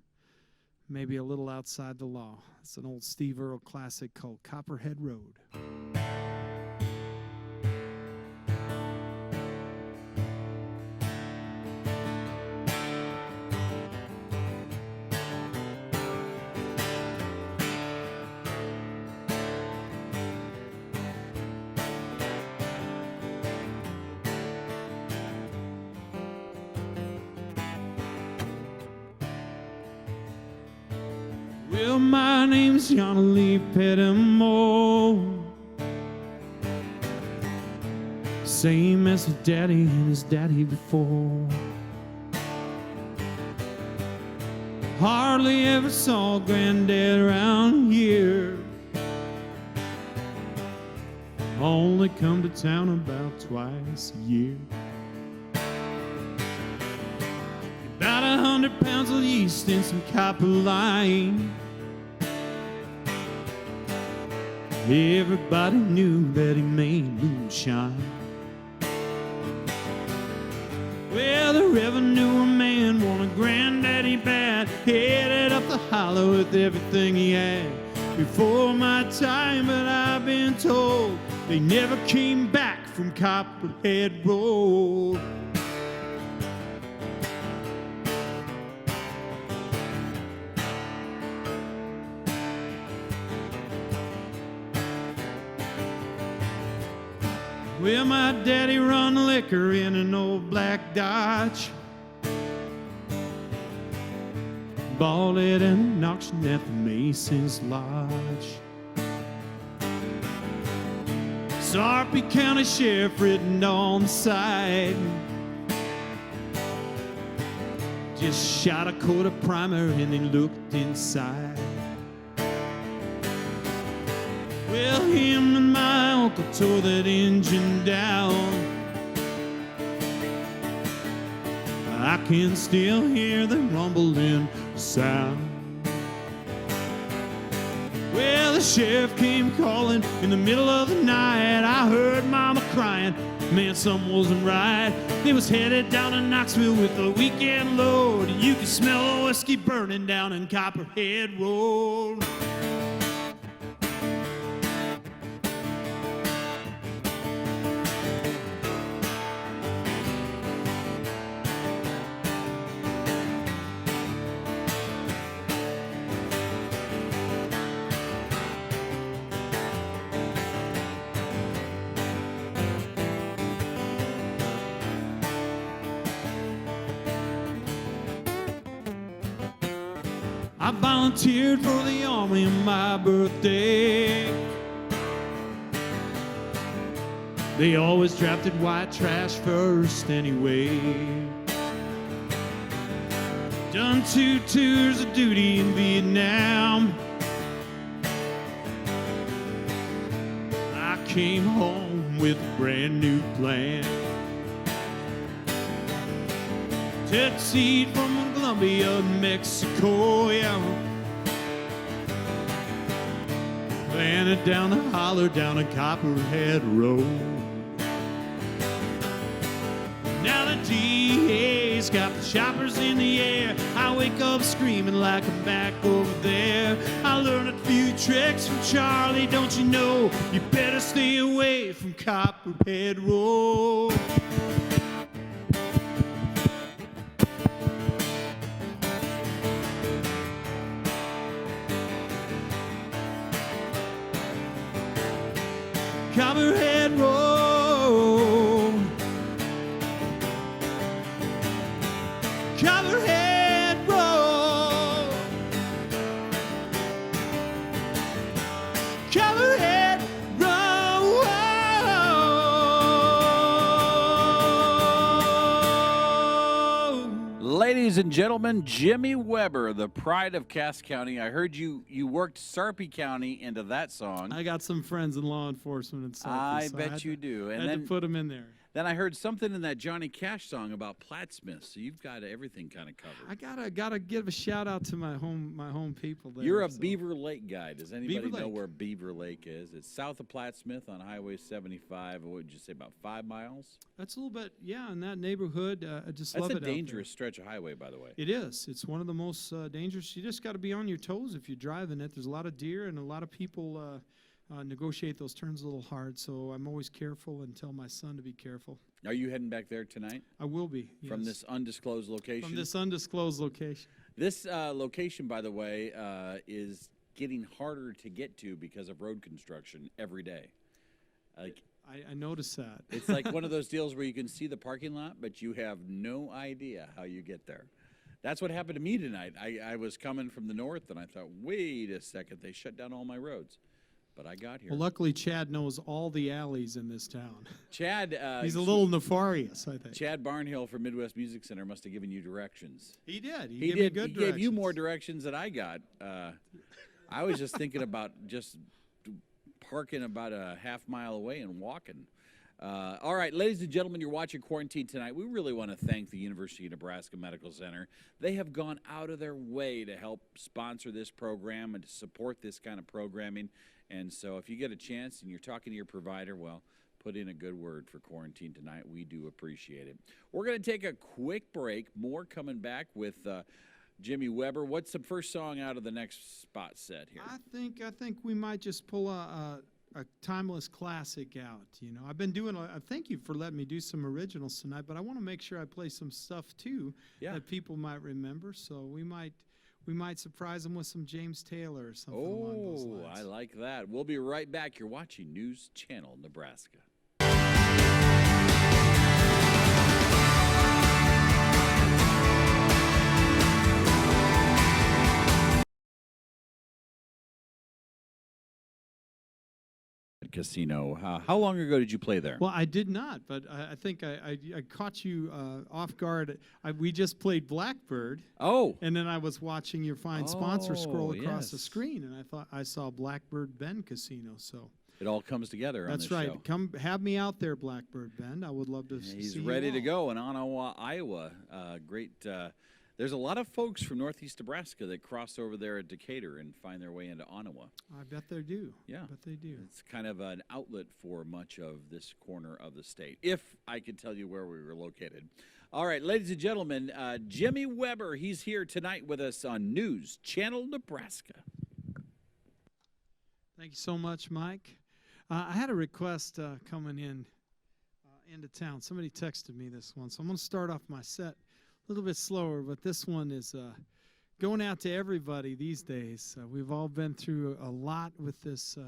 maybe a little outside the law. It's an old Steve Earle classic called Copperhead Road. Well, my name's Johnny Pettimore, same as his daddy and his daddy before. Hardly ever saw Granddad around here, only come to town about twice a year. About 100 pounds of yeast and some copper line. Everybody knew that he made moonshine. Well, the revenue man wanted Granddaddy bad, headed up the hollow with everything he had. Before my time, but I've been told they never came back from Copperhead Road. Well, my daddy run liquor in an old black Dodge, bought it at an auction at the Mason's Lodge. Sarpy County Sheriff written on the side, just shot a coat of primer and then looked inside. Well, him and my uncle tore that engine down. I can still hear the rumbling sound. Well, the sheriff came calling in the middle of the night. I heard Mama crying, man, something wasn't right. They was headed down to Knoxville with a weekend load. You could smell the whiskey burning down in Copperhead Road. I volunteered for the Army on my birthday. They always drafted white trash first anyway. Done 2 tours of duty in Vietnam. I came home with a brand new plan. Took seed from Colombia, Mexico, yeah. Landed down the holler down a Copperhead Road. Now the DA's got the choppers in the air. I wake up screaming like I'm back over there. I learned a few tricks from Charlie, don't you know? You better stay away from Copperhead Road. Copperhead Road, Copperhead Road, Copperhead Road. Ladies and gentlemen, Jimmy Weber, the pride of Cass County. I heard you worked Sarpy County into that song. I got some friends in law enforcement and stuff. I bet you do. And then to put them in there. Then I heard something in that Johnny Cash song about Plattsmouth, so you've got everything kind of covered. I gotta give a shout out to my home people there. You're a Beaver Lake guy. Does anybody Beaver know Lake. where Beaver Lake is? It's south of Plattsmouth on Highway 75. What would you say, about 5 miles? That's a little bit, yeah, in that neighborhood. I just That's love a it out there. dangerous stretch of highway, by the way. It is. It's one of the most dangerous. You just got to be on your toes if you're driving it. There's a lot of deer and a lot of people negotiate those turns a little hard. So I'm always careful and tell my son to be careful. Are you heading back there tonight? I will be. From yes. this undisclosed location? From this undisclosed location. This location, by the way, is getting harder to get to because of road construction every day. Like, I noticed that. it's like one of those deals where you can see the parking lot, but you have no idea how you get there. That's what happened to me tonight. I was coming from the north, and I thought, wait a second, they shut down all my roads. But I got here. Well, luckily, Chad knows all the alleys in this town. Chad, he's a little nefarious, I think. Chad Barnhill from Midwest Music Center must have given you directions. He did. He gave did. Me good he directions. gave you more directions than I got. I was just thinking about just parking about a half mile away and walking. All right, ladies and gentlemen, you're watching Quarantine Tonight. We really want to thank the University of Nebraska Medical Center. They have gone out of their way to help sponsor this program and to support this kind of programming. And so if you get a chance and you're talking to your provider, well, put in a good word for Quarantine Tonight. We do appreciate it. We're going to take a quick break. More coming back with Jimmy Weber. What's the first song out of the next spot set here? I think we might just pull a timeless classic out. You know, I've been doing. Thank you for letting me do some originals tonight, but I want to make sure I play some stuff too that people might remember. So we might surprise them with some James Taylor or something along those lines. I like that. We'll be right back. You're watching News Channel Nebraska. Casino. How long ago did you play there? Well, I did not, but I think I caught you off guard. We just played Blackbird. Oh. And then I was watching your fine sponsor scroll across the yes. screen, and I saw Blackbird Bend Casino. So it all comes together on that's this right. show. Come have me out there, Blackbird Bend. I would love to see He's you ready to all. go in Ottawa, Iowa. Great. There's a lot of folks from northeast Nebraska that cross over there at Decatur and find their way into Ottawa. I bet they do. Yeah. I bet they do. It's kind of an outlet for much of this corner of the state, if I could tell you where we were located. All right, ladies and gentlemen, Jimmy Weber, he's here tonight with us on News Channel Nebraska. Thank you so much, Mike. I had a request coming into town. Somebody texted me this one, so I'm going to start off my set a little bit slower, but this one is going out to everybody these days. We've all been through a lot with this,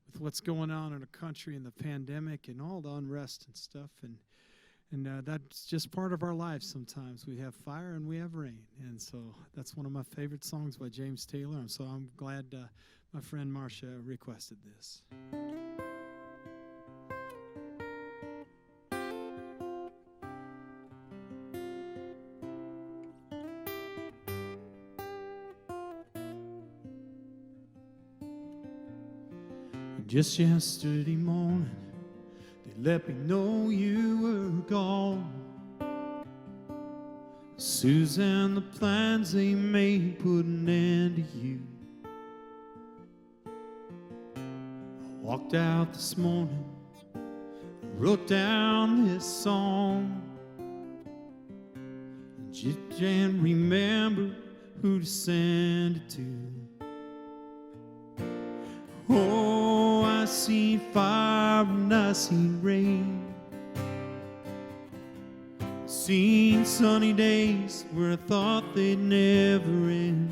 with what's going on in the country and the pandemic and all the unrest and stuff, and that's just part of our lives sometimes. We have fire and we have rain, and so that's one of my favorite songs by James Taylor, and so I'm glad my friend Marcia requested this. Just yesterday morning, they let me know you were gone. Susan, the plans they made put an end to you. I walked out this morning, wrote down this song. And just can't remember who to send it to. Oh, I see fire and I see rain. Seen sunny days where I thought they'd never end.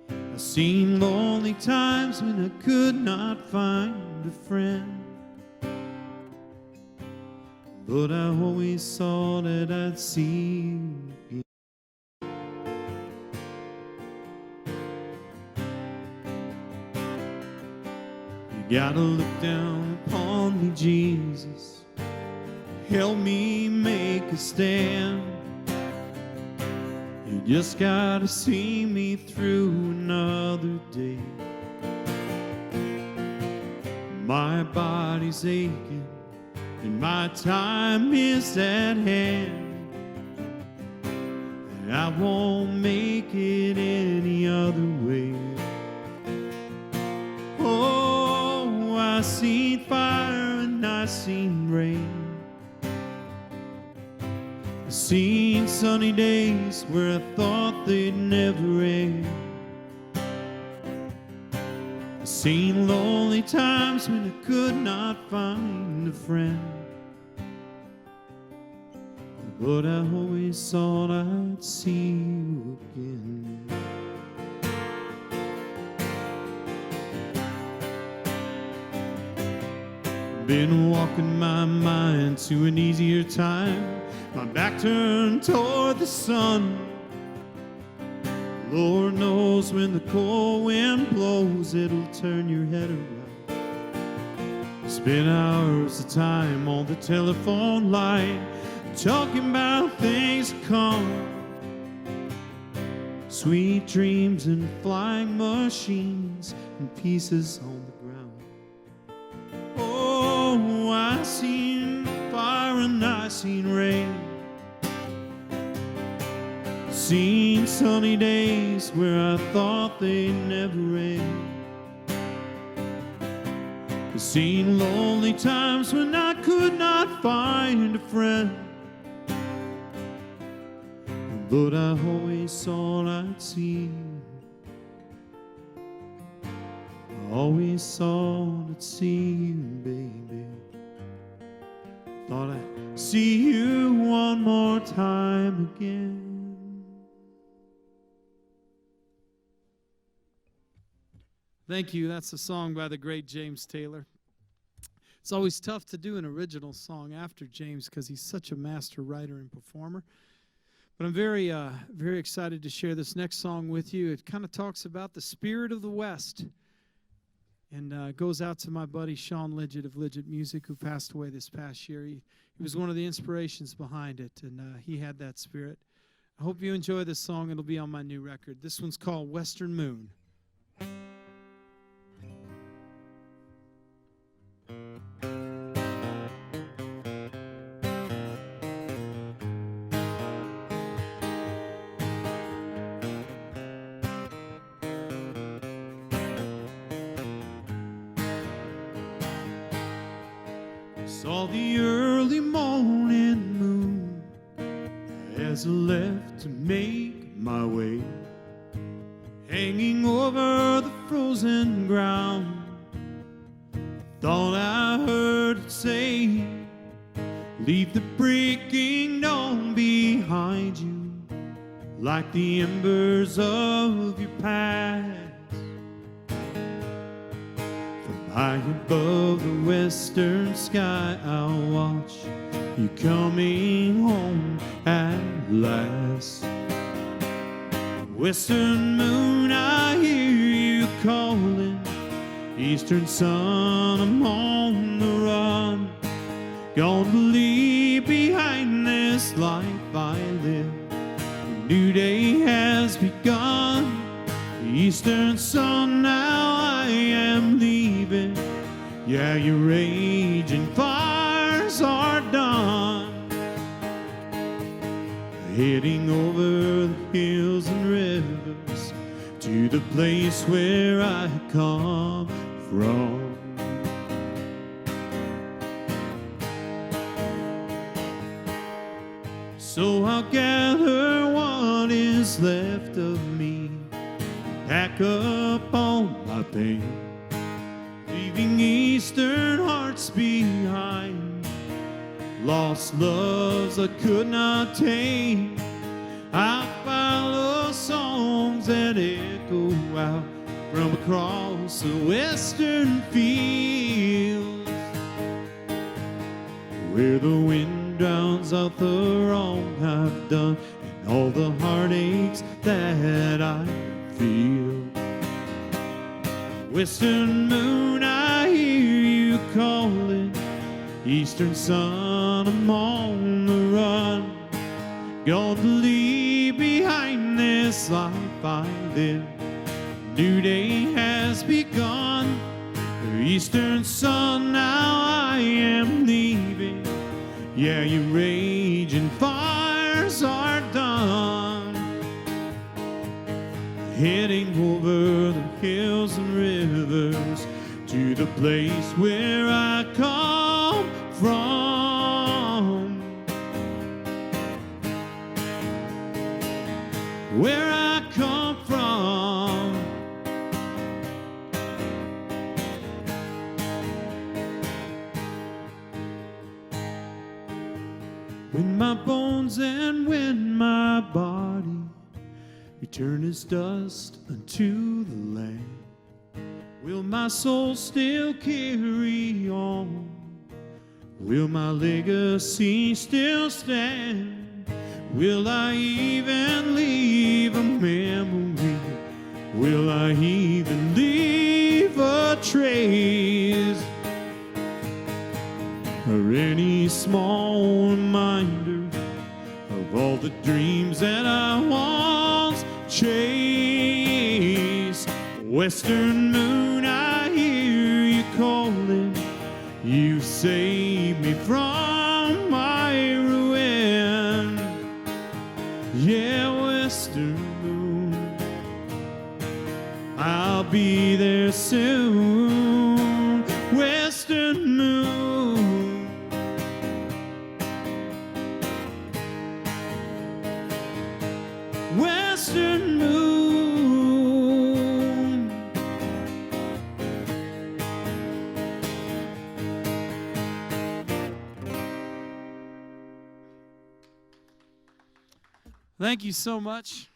I've seen lonely times when I could not find a friend. But I always thought that I'd see you again. You gotta look down upon me, Jesus. Help me make a stand. You just gotta see me through another day. My body's aching, and my time is at hand. I won't make it any other way. Oh, I seen fire and I seen rain. I seen sunny days where I thought they'd never end. I seen lonely times when I could not find a friend. But I always thought I'd see you again. Been walking my mind to an easier time, my back turned toward the sun. Lord knows when the cold wind blows, it'll turn your head around. Spend hours of time on the telephone line, talking about things to come. Sweet dreams and flying machines and pieces on the ground. Oh, I seen fire and I seen rain. Seen sunny days where I thought they'd never end. Seen lonely times when I could not find a friend. But I always thought I'd see you. I always thought I'd see you, baby. Thought I'd see you one more time again. Thank you. That's a song by the great James Taylor. It's always tough to do an original song after James because he's such a master writer and performer. But I'm very excited to share this next song with you. It kind of talks about the spirit of the West, and goes out to my buddy Sean Lidgett of Lidgett Music, who passed away this past year. He was one of the inspirations behind it, and he had that spirit. I hope you enjoy this song. It'll be on my new record. This one's called Western Moon. Saw the early morning moon as I left to make my way, hanging over the frozen ground. Thought I heard it say, leave the breaking dawn behind you, like the embers of your past. High above the western sky, I'll watch you coming home at last. Western moon, I hear you calling. Eastern sun, I'm on the run. Gonna leave behind this life I live. A new day has begun. Eastern sun, now I am leaving. Yeah, your raging fires are done. Heading over the hills and rivers to the place where I come from. So I'll gather what is left of me, pack up all my pain, leaving eastern hearts behind, lost loves I could not tame. I'll follow songs that echo out from across the western fields, where the wind drowns out the wrong I've done and all the heartaches that I feel. Western moon, I hear you calling. Eastern sun, I'm on the run. Gonna leave behind this life I live. New day has begun. Eastern sun, now I am leaving. Yeah, your raging fires are done. Heading over the hills and rivers to the place where I come from. Where I come from. When my bones and when my body return as dust unto the land, will my soul still carry on? Will my legacy still stand? Will I even leave a memory? Will I even leave a trace? Or any small reminder of all the dreams that I once chased? Western moon, I hear you calling. You saved me from my ruin. Yeah, western moon, I'll be there soon. Western moon, western moon. Thank you so much.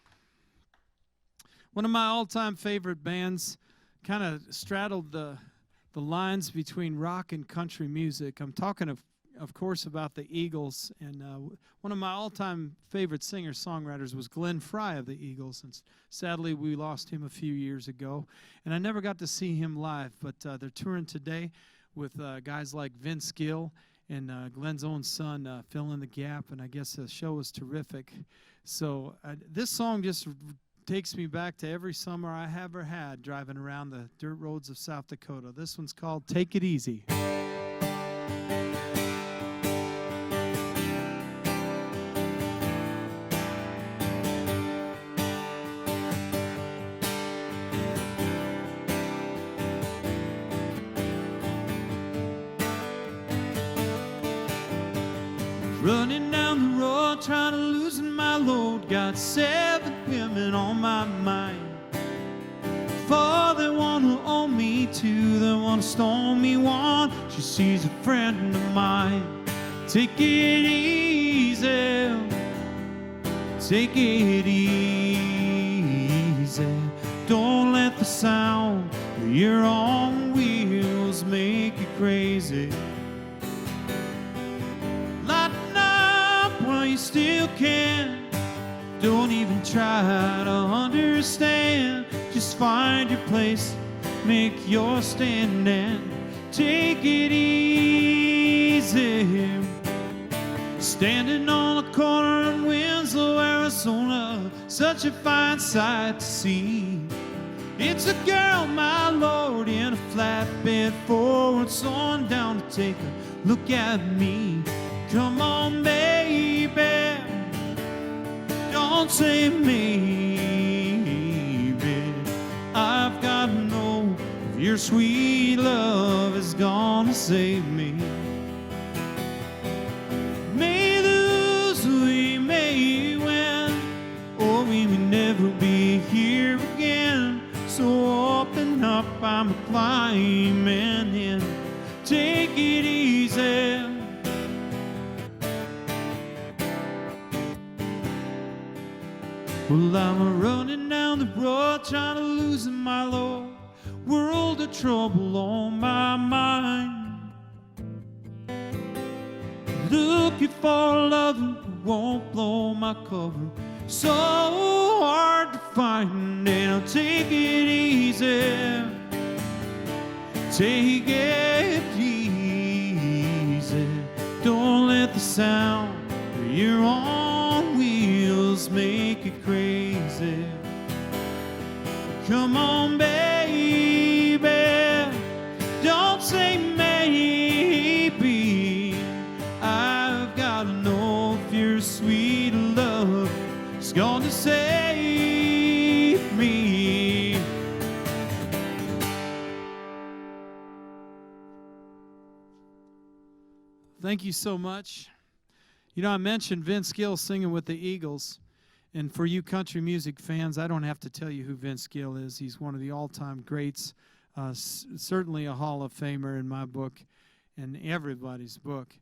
One of my all-time favorite bands, kind of straddled the lines between rock and country music. I'm talking, of course, about the Eagles. And one of my all-time favorite singer-songwriters was Glenn Frey of the Eagles. And sadly, we lost him a few years ago. And I never got to see him live, but they're touring today with guys like Vince Gill and Glenn's own son, Fill in the Gap. And I guess the show was terrific. So this song just takes me back to every summer I ever had driving around the dirt roads of South Dakota. This one's called Take It Easy. Running down the road, trying to loosen my load. Got 7 women on my mind. 4 they want to own me, 2 they want to stone me. 1, she sees a friend of mine. Take it easy, take it easy. Don't let the sound of your own wheels make you crazy. You still can. Don't even try to understand. Just find your place, make your stand, and take it easy. Standing on a corner in Winslow, Arizona, such a fine sight to see. It's a girl, my lord, in a flatbed forward, slowing down to take a look at me. Come on, baby, don't say maybe. I've got to know if your sweet love is gonna save me. May lose, we may win, or we may never be here again. So open up, I'm climbing in. Take it easy. Well, I'm running down the road, trying to loosen my load. World of trouble on my mind. Looking for a lover who won't blow my cover. So hard to find, and I'll take it easy. Take it easy. Don't let the sound of your own wheels make you crazy. Come on, baby, don't Thank you so much. You know, I mentioned Vince Gill singing with the Eagles. And for you country music fans, I don't have to tell you who Vince Gill is. He's one of the all-time greats, certainly a Hall of Famer in my book and everybody's book.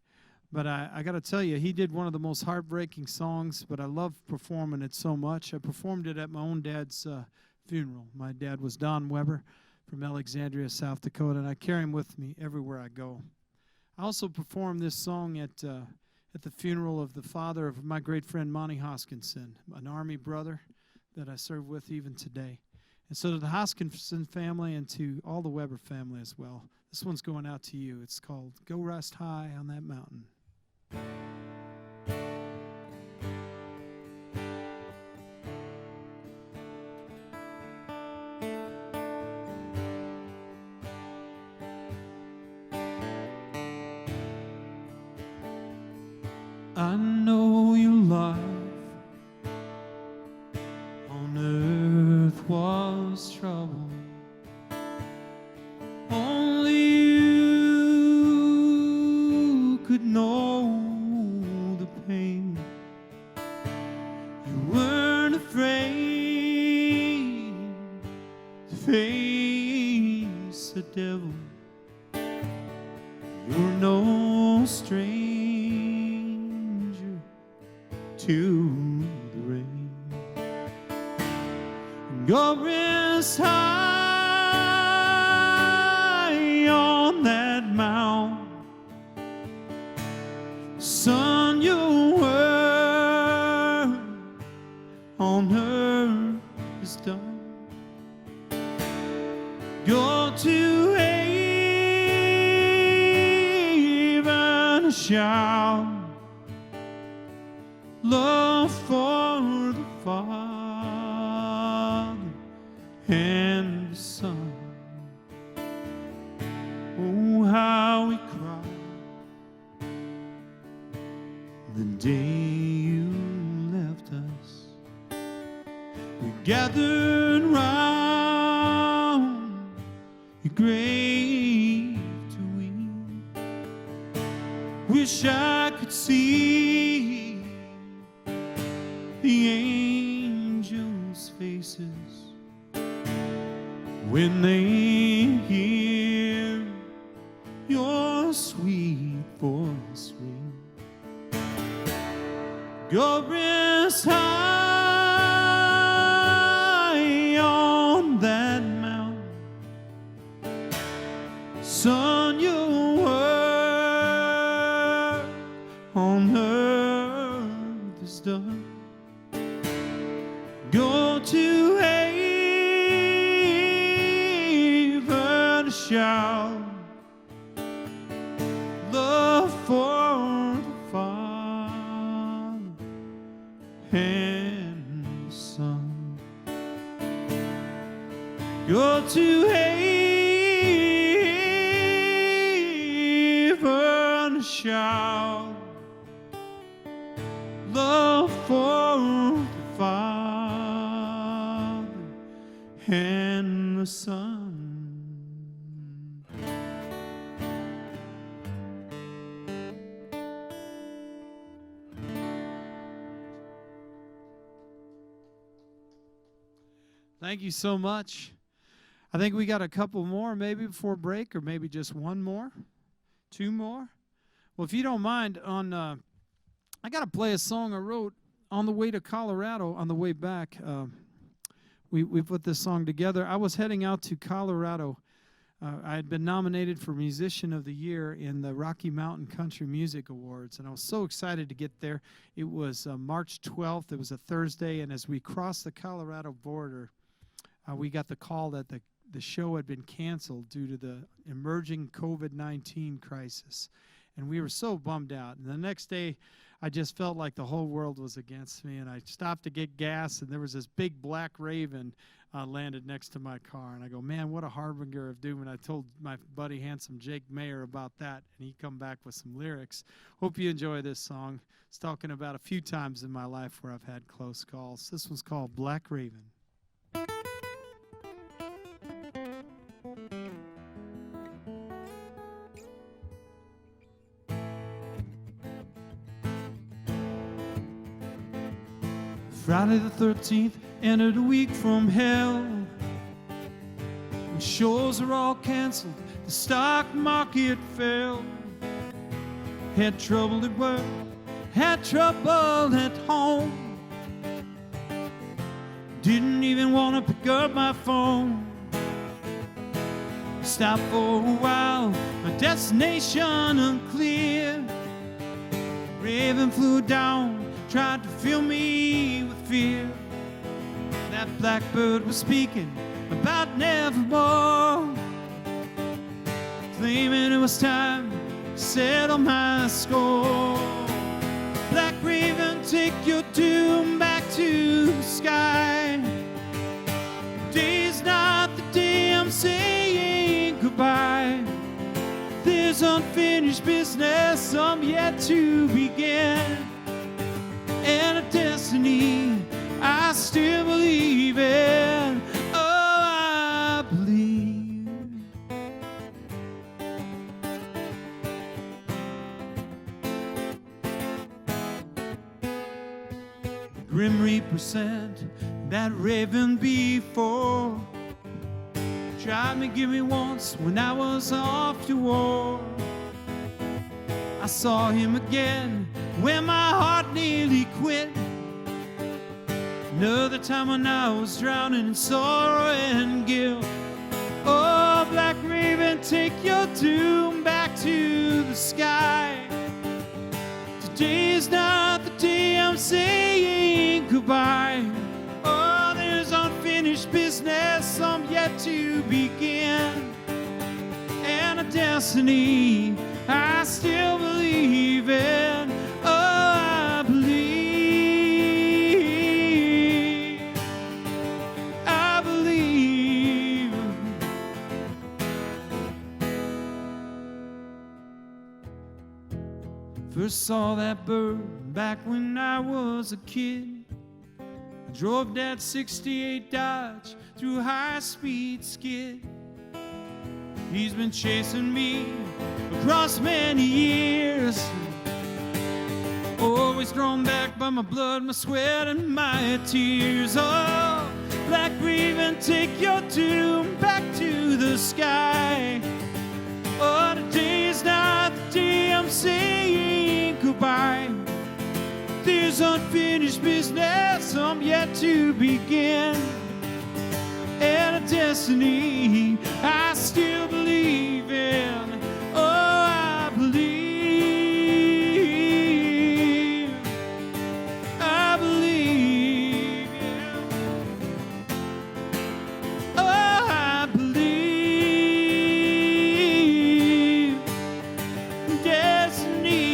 But I got to tell you, he did one of the most heartbreaking songs, but I love performing it so much. I performed it at my own dad's funeral. My dad was Don Weber from Alexandria, South Dakota, and I carry him with me everywhere I go. I also performed this song at the funeral of the father of my great friend Monty Hoskinson, an Army brother that I serve with even today. And so to the Hoskinson family and to all the Weber family as well. This one's going out to you. It's called Go Rest High on That Mountain. I know your life on earth was trouble. Only you could know the pain. You weren't afraid to face the devil. You're no stranger to the rain. Go rest high on that mountain. Son, your work on earth is done. Go to haven and shout love for the Father and the Son. Oh, how we cried the day you left us. We gathered round your grave to weep. Wish I could see the angels' faces when they hear your sweet voice ring. Go rest high on that mountain. Son, your work on earth is done. Go to haven to shout love for the Father and the Son. Go to haven to shout love for the Father and the Son. Thank you so much. I think we got a couple more maybe before break, or maybe just one more, two more. Well, if you don't mind, I got to play a song I wrote on the way to Colorado. On the way back, we put this song together. I was heading out to Colorado. I had been nominated for Musician of the Year in the Rocky Mountain Country Music Awards, and I was so excited to get there. It was March 12th. It was a Thursday, and as we crossed the Colorado border, we got the call that the show had been canceled due to the emerging COVID-19 crisis, and we were so bummed out. And the next day, I just felt like the whole world was against me, and I stopped to get gas, and there was this big black raven landed next to my car, and I go, man, what a harbinger of doom. And I told my buddy handsome Jake Mayer about that, and he come back with some lyrics. Hope you enjoy this song. It's talking about a few times in my life where I've had close calls. This one's called Black Raven. Friday the 13th entered a week from hell. The shows are all canceled, the stock market fell. Had trouble at work, had trouble at home. Didn't even want to pick up my phone. Stopped for a while, my destination unclear. Raven flew down, tried to fill me with fear. That blackbird was speaking about nevermore, claiming it was time to settle my score. Black Raven, take your doom back to the sky. Today's not the day I'm saying goodbye. There's unfinished business, some yet to begin, and a destiny I still believe in. Oh, I believe. The Grim Reaper sent that raven before. Tried me, give me once when I was off to war. I saw him again when my heart nearly quit. Another time when I was drowning in sorrow and guilt. Oh, Black Raven, take your doom back to the sky. Today is not the day I'm saying goodbye. Oh, there's unfinished business, some yet to begin, and a destiny I still believe in. Oh, I believe. I believe. First saw that bird back when I was a kid. I drove that 68 Dodge through high-speed skid. He's been chasing me across many years, always drawn back by my blood, my sweat, and my tears. Oh, Black Raven, take your doom back to the sky. Oh, today's not the day I'm saying goodbye. There's unfinished business, some yet to begin, and a destiny I still believe in. Oh, I believe. I believe. Oh, I believe. Destiny.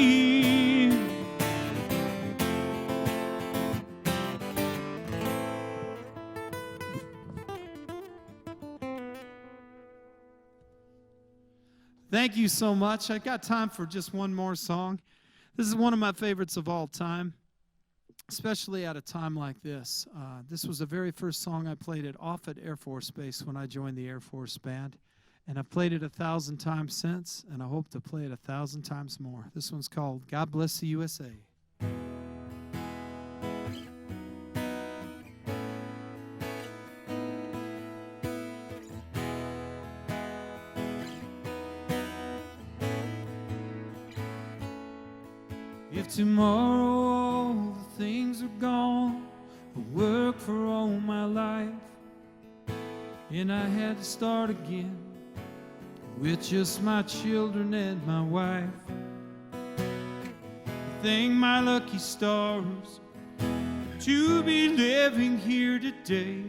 Thank you so much. I got time for just one more song. This is one of my favorites of all time, especially at a time like this. This was the very first song I played at Offutt Air Force Base when I joined the Air Force Band. And I've played it 1,000 times since, and I hope to play it 1,000 times more. This one's called God Bless the USA. If tomorrow all the things are gone, I worked for all my life, and I had to start again with just my children and my wife. I thank my lucky stars to be living here today.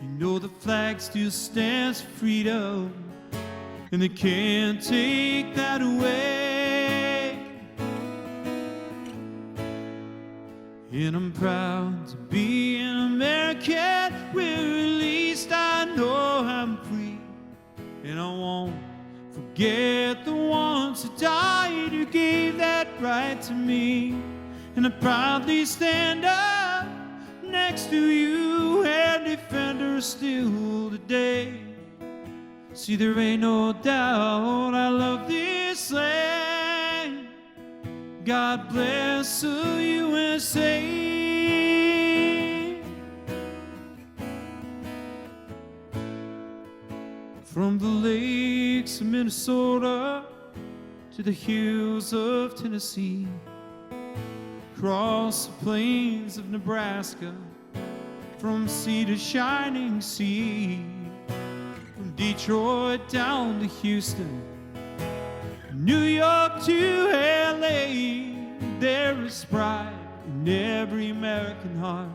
You know the flag still stands for freedom, and they can't take that away. And I'm proud to be an American, where at least I know I'm free. And I won't forget the ones who died, who gave that right to me. And I proudly stand up next to you and defend her still today. See, there ain't no doubt I love this land. God bless the USA. From the lakes of Minnesota to the hills of Tennessee, across the plains of Nebraska, from sea to shining sea, from Detroit down to Houston, New York to LA, there is pride in every American heart,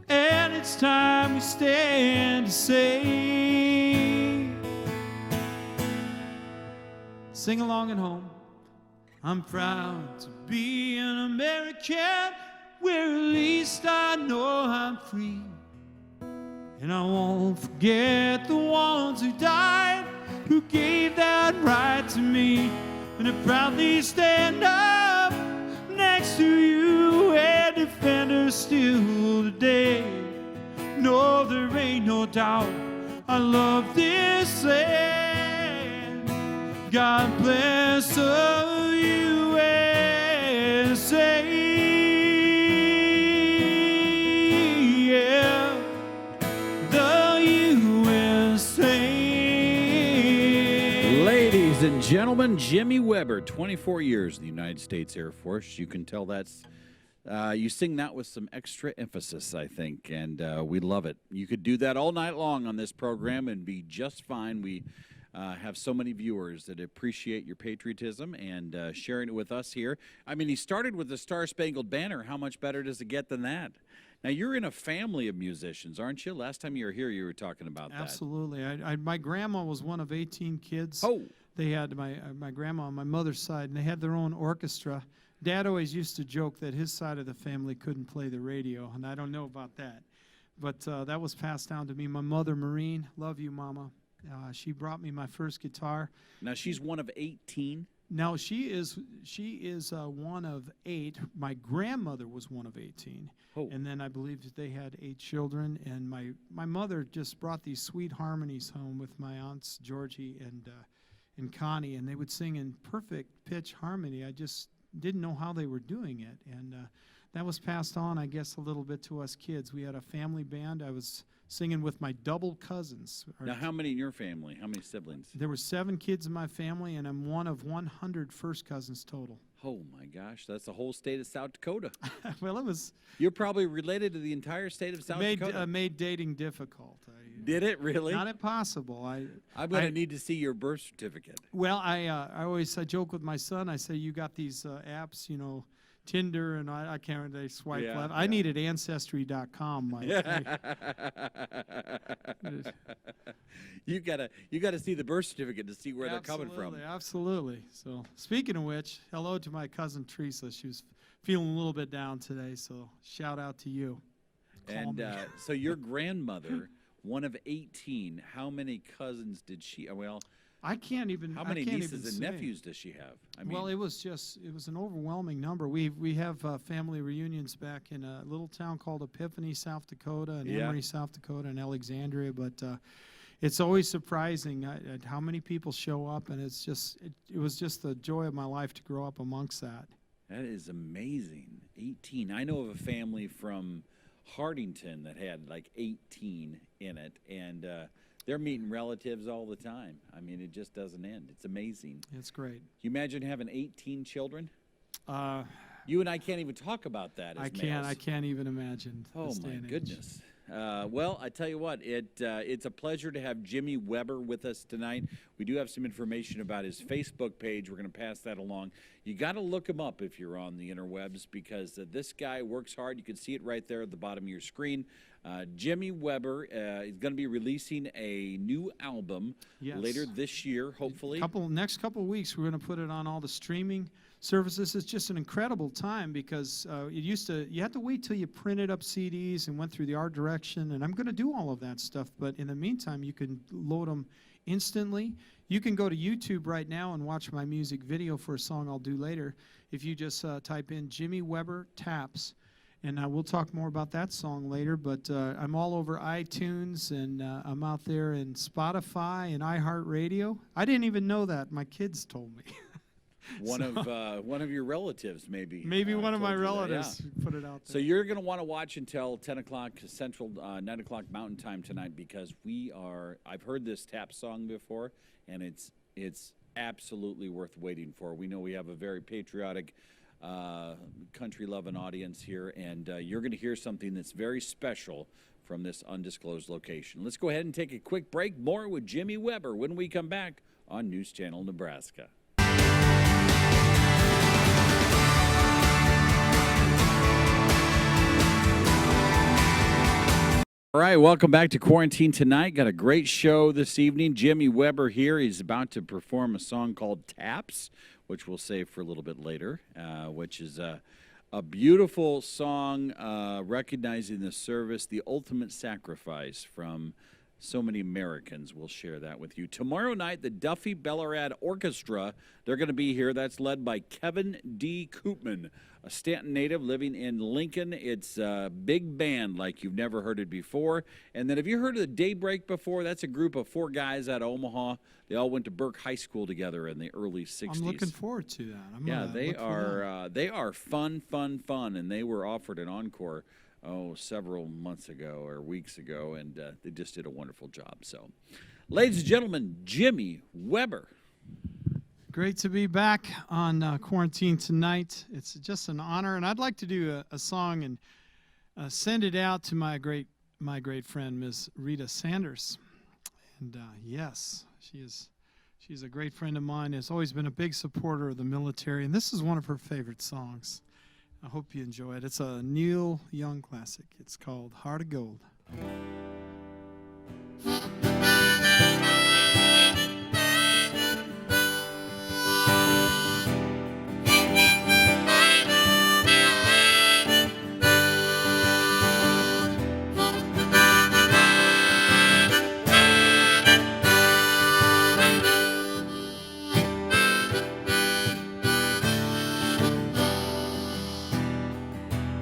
and it's time we stand to say, sing along at home. I'm proud to be an American, where at least I know I'm free. And I won't forget the ones who died, who gave that right to me. And I proudly stand up next to you and defend her still today. No, there ain't no doubt I love this land. God bless the USA. Yeah, the USA. Ladies and gentlemen, Jimmy Weber, 24 years in the United States Air Force. You can tell that's, you sing that with some extra emphasis, I think, and we love it. You could do that all night long on this program and be just fine. We have so many viewers that appreciate your patriotism and sharing it with us here. I mean, he started with the Star-Spangled Banner. How much better does it get than that? Now, you're in a family of musicians, aren't you? Last time you were here, you were talking about that. Absolutely. My grandma was one of 18 kids. Oh. They had my grandma on my mother's side, and they had their own orchestra. Dad always used to joke that his side of the family couldn't play the radio, and I don't know about that. But that was passed down to me. My mother, Maureen, love you, Mama. She brought me my first guitar. Now, she's one of 18? No, she is one of 8. My grandmother was one of 18. Oh. And then I believe that they had 8 children. And my mother just brought these sweet harmonies home with my aunts, Georgie and Connie, and they would sing in perfect pitch harmony. I just didn't know how they were doing it. And that was passed on, I guess, a little bit to us kids. We had a family band. I was singing with my double cousins. Now, how many in your family? How many siblings? There were 7 kids in my family, and I'm one of 100 first cousins total. Oh, my gosh. That's the whole state of South Dakota. Well, it was... You're probably related to the entire state of South Dakota. Made dating difficult. Did it really? Not impossible. I'm going to need to see your birth certificate. Well, I joke with my son. I say, you got these apps, you know, Tinder, and I can't really swipe left. I needed Ancestry.com, Mike. You gotta see the birth certificate to see where they're coming from. Absolutely. So, speaking of which, hello to my cousin Teresa. She was feeling a little bit down today, so shout out to you. And so your grandmother, one of 18, how many cousins did she? Well, I can't even. How many nieces and nephews does she have? I mean, well, it was an overwhelming number. We have family reunions back in a little town called Epiphany, South Dakota, and Emory, South Dakota, and Alexandria. But it's always surprising at how many people show up, and it was just the joy of my life to grow up amongst that. That is amazing. 18. I know of a family from Hardington that had like 18 in it, and they're meeting relatives all the time. I mean, it just doesn't end. It's amazing. It's great. Can you imagine having 18 children? You and I can't even talk about that as males. I can't even imagine. Oh, my goodness. Well, I tell you what, it's a pleasure to have Jimmy Weber with us tonight. We do have some information about his Facebook page. We're going to pass that along. You got to look him up if you're on the interwebs, because this guy works hard. You can see it right there at the bottom of your screen. Jimmy Weber is going to be releasing a new album later this year, hopefully. Next couple of weeks, we're going to put it on all the streaming services. It's just an incredible time, because you had to wait till you printed up CDs and went through the art direction, and I'm going to do all of that stuff. But in the meantime, you can load them instantly. You can go to YouTube right now and watch my music video for a song I'll do later. If you just type in Jimmy Weber Taps. And we'll talk more about that song later, but I'm all over iTunes, and I'm out there in Spotify and iHeartRadio. I didn't even know that. My kids told me. One of your relatives, maybe. Maybe one of my told you that, relatives yeah. put it out there. So you're going to want to watch until 10 o'clock Central, 9 o'clock Mountain Time tonight, because I've heard this tap song before, and it's absolutely worth waiting for. We know we have a very patriotic, country-loving audience here, and you're going to hear something that's very special from this undisclosed location. Let's go ahead and take a quick break. More with Jimmy Weber when we come back on News Channel Nebraska. All right, welcome back to Quarantine Tonight. Got a great show this evening. Jimmy Weber here. He's about to perform a song called Taps, which we'll save for a little bit later, which is a beautiful song recognizing the service, the ultimate sacrifice from so many Americans. We'll share that with you. Tomorrow night, the Duffy Bellarad Orchestra, they're going to be here. That's led by Kevin D. Koopman, a Stanton native living in Lincoln. It's a big band like you've never heard it before. And then have you heard of the Daybreak before? That's a group of 4 guys out of Omaha. They all went to Burke High School together in the early 60s. I'm looking forward to that. They are fun, and they were offered an encore several months ago or weeks ago, and they just did a wonderful job. So, ladies and gentlemen, Jimmy Weber. Great to be back on Quarantine Tonight. It's just an honor, and I'd like to do a song and send it out to my great friend, Ms. Rita Sanders. And yes, she's a great friend of mine. Has always been a big supporter of the military, and this is one of her favorite songs. I hope you enjoy it. It's a Neil Young classic. It's called Heart of Gold.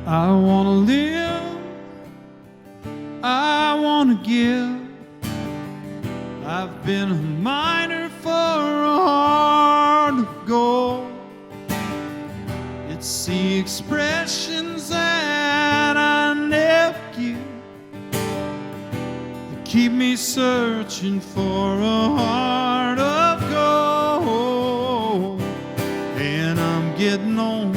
I want to live, I want to give. I've been a miner for a heart of gold. It's the expressions that I never give that keep me searching for a heart of gold. And I'm getting on.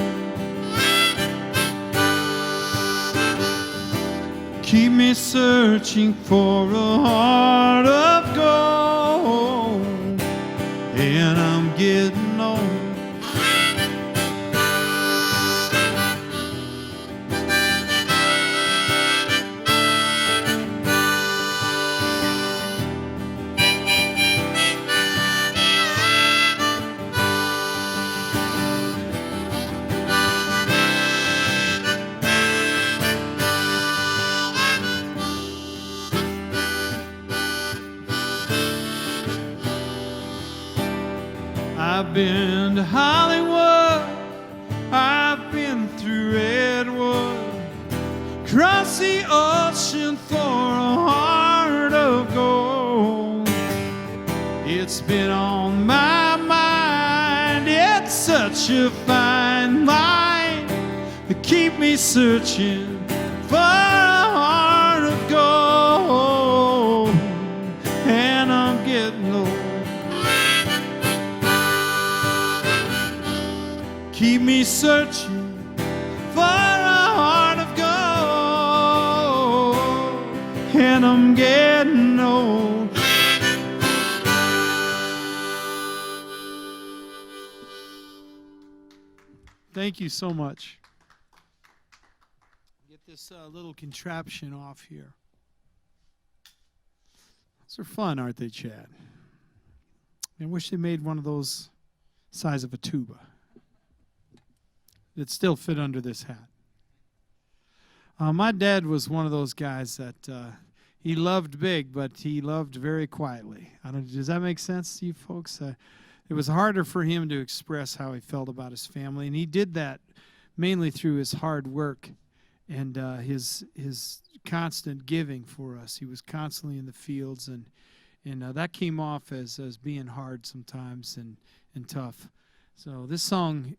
Keep me searching for a heart of gold, and I'm getting old. I've been to Hollywood, I've been through Redwood, across the ocean for a heart of gold. It's been on my mind, it's such a fine line to keep me searching for a heart of gold, and I'm getting old. Keep me searching for a heart of gold, and I'm getting old. Thank you so much. Get this little contraption off here. Those are fun, aren't they, Chad? I wish they made one of those size of a tuba. It still fit under this hat. My dad was one of those guys that he loved big, but he loved very quietly. Does that make sense to you folks? It was harder for him to express how he felt about his family, and he did that mainly through his hard work and his constant giving for us. He was constantly in the fields, and that came off as being hard sometimes and tough. So this song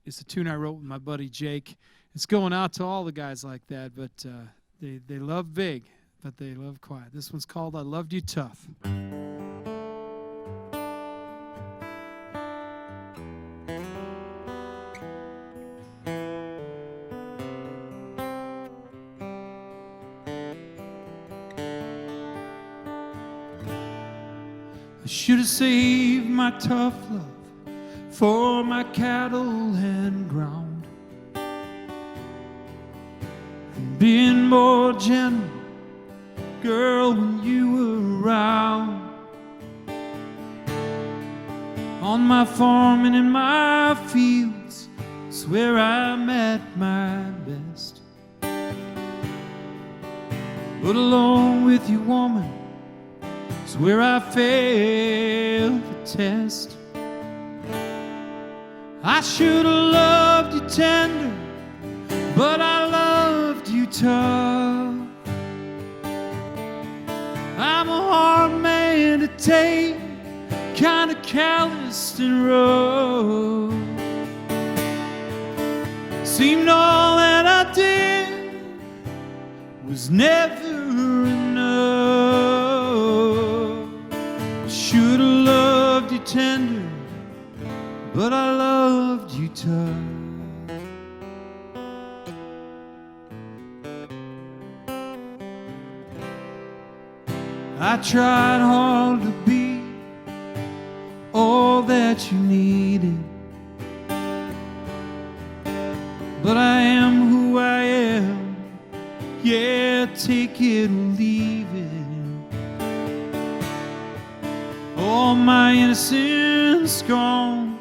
is a tune I wrote with my buddy Jake. It's going out to all the guys like that, but they love big, but they love quiet. This one's called I Loved You Tough. I should have saved my tough love for my cattle and ground, and been more gentle, girl, when you were around. On my farm and in my fields is where I'm at my best. But alone with you, woman, is where I failed the test. I should have loved you tender, but I loved you tough. I'm a hard man to take, kind of calloused and rough. Seemed all that I did was never enough. Should have loved you tender, but I loved you tough. I tried hard to be all that you needed, but I am who I am. Yeah, take it or leave it. All my innocence gone,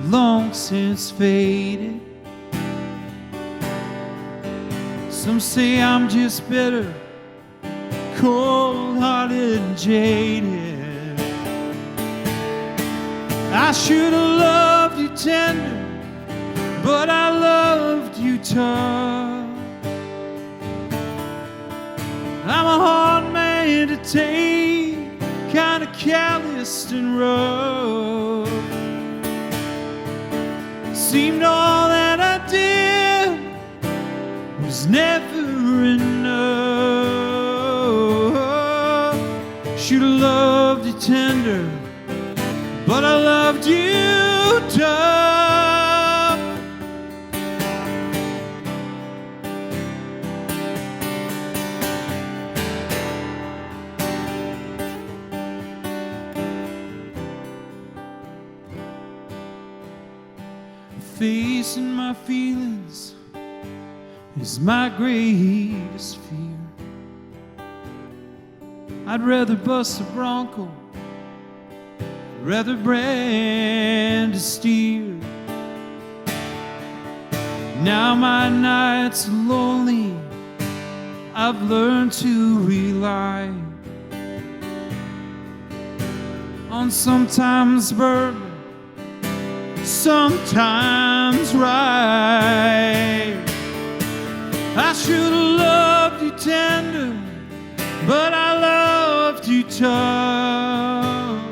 long since faded. Some say I'm just bitter, cold-hearted and jaded. I should have loved you tender, but I loved you tough. I'm a hard man to take, kind of calloused and rough. Seemed all that I did was never enough. Should have loved you tender, but I loved you tough. Facing my feelings is my greatest fear. I'd rather bust a bronco, rather brand a steer. Now my nights are lonely, I've learned to rely on sometimes bourbon, sometimes right. I should have loved you tender, but I loved you tough.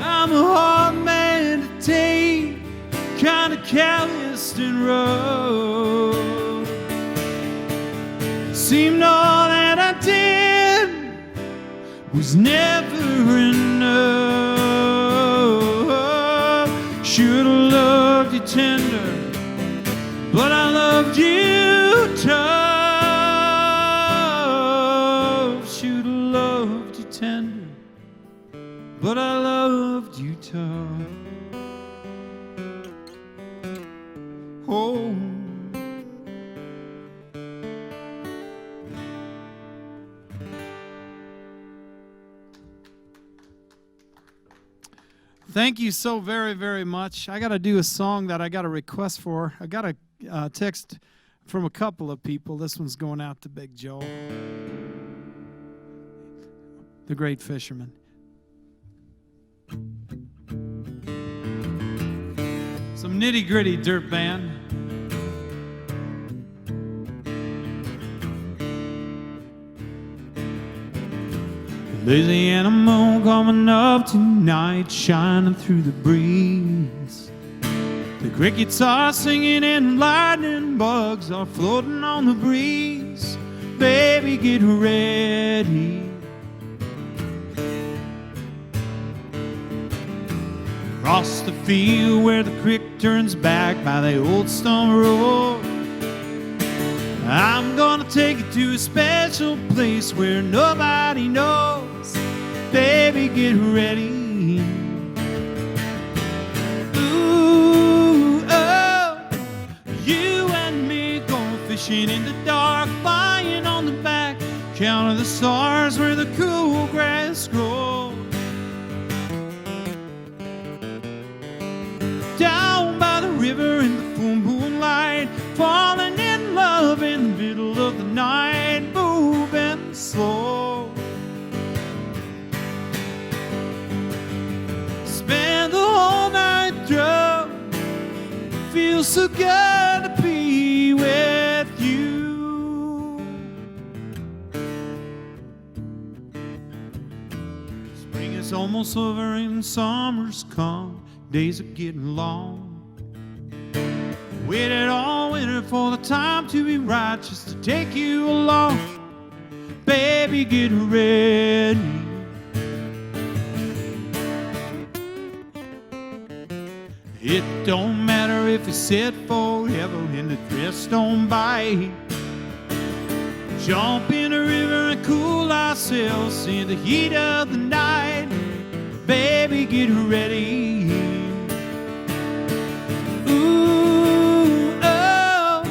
I'm a hard man to take, kind of calloused and rough. Seemed all that I did was never enough. Should have loved you tender, but I loved you tough. Should have loved you tender, but I loved you tough. Oh. Thank you so very, very much. I got to do a song that I got a request for. I got a text from a couple of people. This one's going out to Big Joe, the great fisherman. Some nitty-gritty dirt band. Louisiana moon coming up tonight, shining through the breeze. The crickets are singing and lightning bugs are floating on the breeze. Baby, get ready. Across the field where the creek turns back by the old stone road, I'm gonna take you to a special place where nobody knows. Baby, get ready. Ooh, oh, you and me going fishing in the dark, lying on the back, counting the stars where the cool grass grows. Down by the river in the full moonlight, falling in love in the middle of the night, moving slow. Spend the whole night through, feels so good to be with you. Spring is almost over and summer's come. Days are getting long. Waited all winter for the time to be right, just to take you along. Baby, get ready. It don't matter if it's set forever and the dress don't bite. Jump in the river and cool ourselves in the heat of the night. Baby, get ready. Ooh, oh,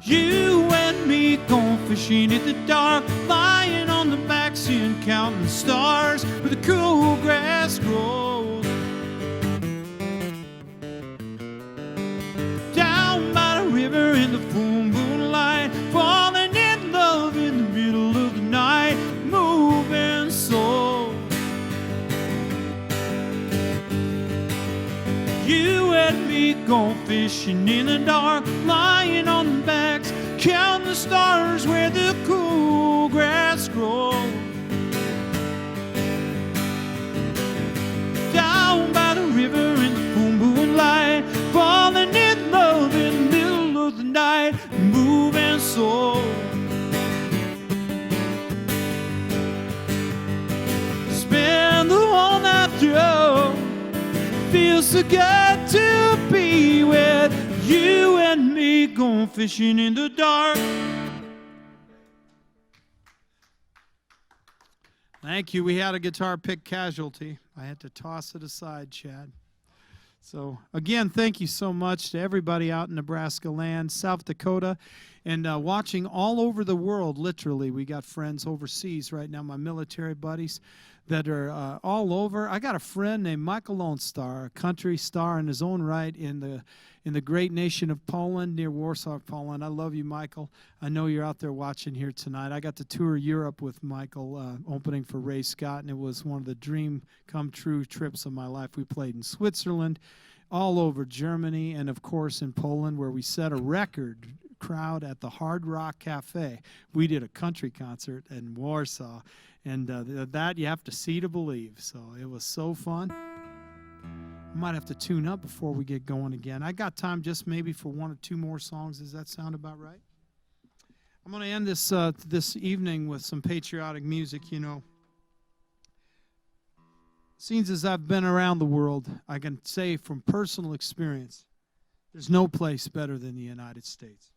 you and me going fishing in the dark, lying on the backseat, counting the stars where the cool grass grows. Down by the river in the full moonlight, falling in love in the middle of the night, moving slow. You and me going fishing in the dark, lying on the backs, counting the stars where the cool grass grows. Down by the river in the full moonlight, falling in love in the middle of the night, moving slow. Spend the whole night through, feels so good to be with you and me going fishing in the dark. Thank you. We had a guitar pick casualty. I had to toss it aside, Chad. So, again, thank you so much to everybody out in Nebraska land, South Dakota, and watching all over the world, literally. We got friends overseas right now, my military buddies that are all over. I got a friend named Michael Lone Star, a country star in his own right in the great nation of Poland, near Warsaw, Poland. I love you, Michael. I know you're out there watching here tonight. I got to tour Europe with Michael, opening for Ray Scott, and it was one of the dream come true trips of my life. We played in Switzerland, all over Germany, and of course in Poland, where we set a record crowd at the Hard Rock Cafe. We did a country concert in Warsaw, and that you have to see to believe. So it was so fun. I might have to tune up before we get going again. I got time just maybe for one or two more songs. Does that sound about right? I'm going to end this evening with some patriotic music. You know, seems as I've been around the world, I can say from personal experience, there's no place better than the United States.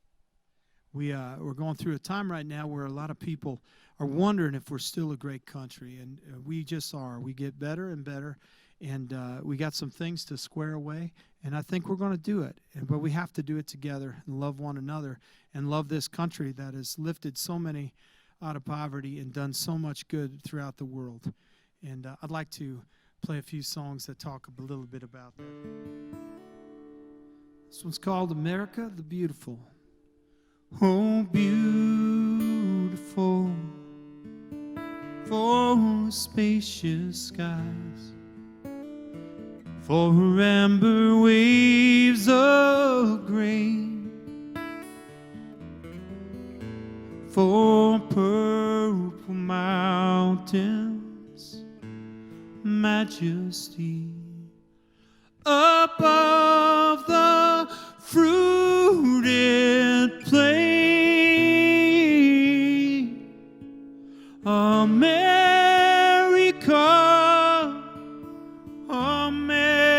We're going through a time right now where a lot of people are wondering if we're still a great country, and we just are. We get better and better, and we got some things to square away, and I think we're going to do it. But we have to do it together and love one another and love this country that has lifted so many out of poverty and done so much good throughout the world. And I'd like to play a few songs that talk a little bit about that. This one's called America the Beautiful. Oh, beautiful for spacious skies, for amber waves of grain, for purple mountains majesty above the fruited plain. America, America,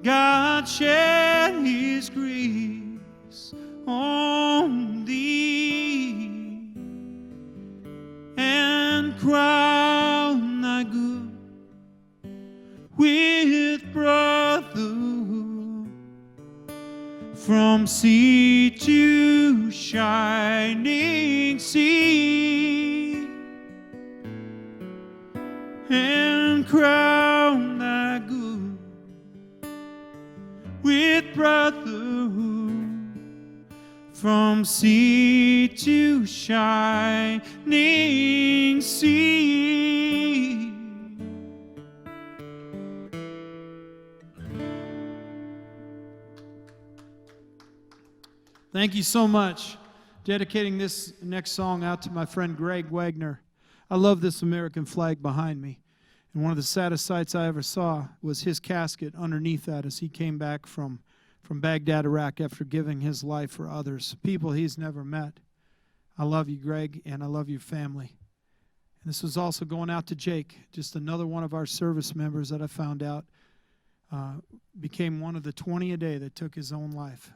God shed his grace on thee and crown thy good with brotherhood from sea to shining sea, and crown thy good with brotherhood from sea to shining sea. Thank you so much. Dedicating this next song out to my friend Greg Wagner. I love this American flag behind me. And one of the saddest sights I ever saw was his casket underneath that as he came back from Baghdad, Iraq, after giving his life for others, people he's never met. I love you, Greg, and I love your family. And this was also going out to Jake, just another one of our service members that I found out became one of the 20 a day that took his own life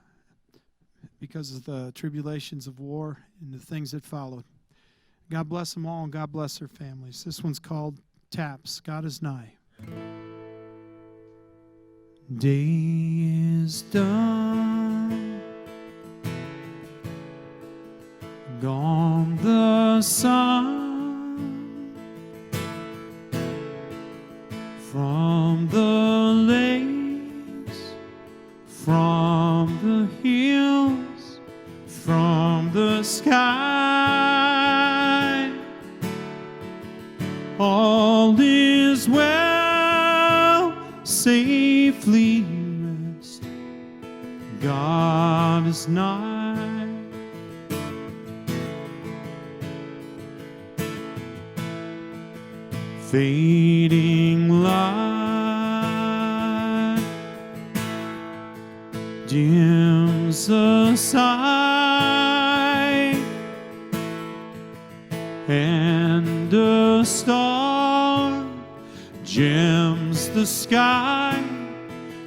because of the tribulations of war and the things that followed. God bless them all, and God bless their families. This one's called Taps, God is Nigh. Day is done, gone the sun, from the lakes, from the hills, from the sky, all is well, safely rest, God is nigh. Fading light dims the sight, and a star gems the sky,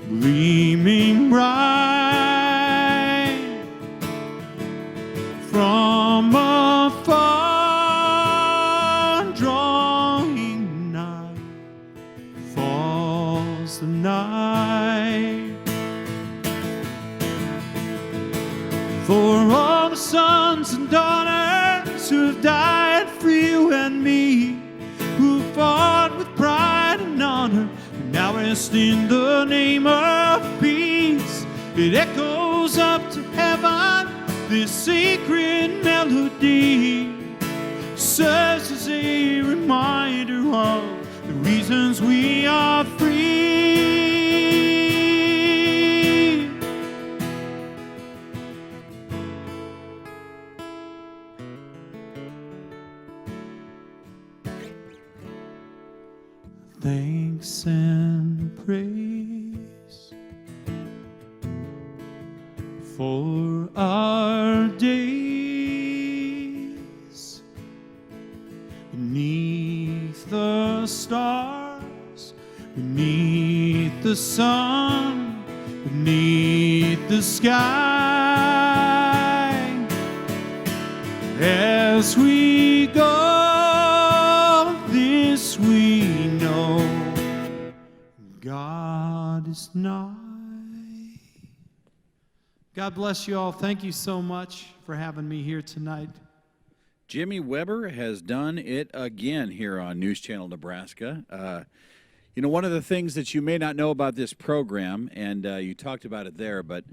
gleaming bright. From afar drawing nigh, falls the night. For all the sons and daughters who have died for you and me, who fought with pride and honor, and now rest in the name of peace. It echoes up to heaven, this sacred melody serves as a reminder of the reasons we are free. Thanks and praise for our days beneath the stars, beneath the sun, beneath the sky. As we go, this we know, God is nigh. God bless you all. Thank you so much for having me here tonight. Jimmy Weber has done it again here on News Channel Nebraska. You know, one of the things that you may not know about this program, and you talked about it there, but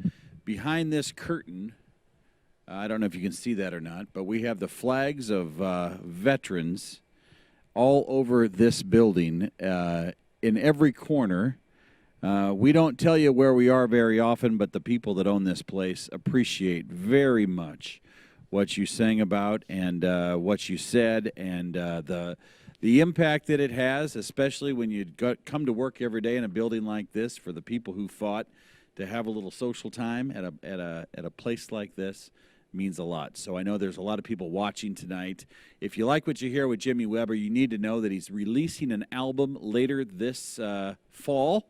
behind this curtain, I don't know if you can see that or not, but we have the flags of veterans all over this building in every corner. We don't tell you where we are very often, but the people that own this place appreciate very much what you sang about and what you said, and the the impact that it has, especially when you come to work every day in a building like this, for the people who fought to have a little social time at a place like this, means a lot. So I know there's a lot of people watching tonight. If you like what you hear with Jimmy Weber, you need to know that he's releasing an album later this fall,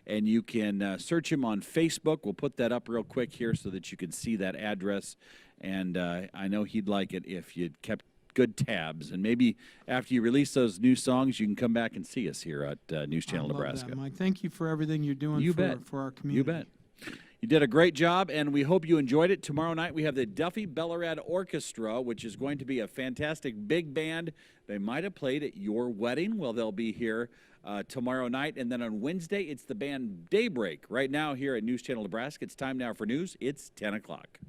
and you can search him on Facebook. We'll put that up real quick here so that you can see that address, and I know he'd like it if you'd kept good tabs, and maybe after you release those new songs, you can come back and see us here at News Channel Nebraska. That, Mike. Thank you for everything you're doing for our community. You bet. You did a great job, and we hope you enjoyed it. Tomorrow night we have the Duffy Bellarad Orchestra, which is going to be a fantastic big band. They might have played at your wedding. Well, they'll be here tomorrow night. And then on Wednesday, it's the band Daybreak. Right now here at News Channel Nebraska, it's time now for news. It's 10 o'clock.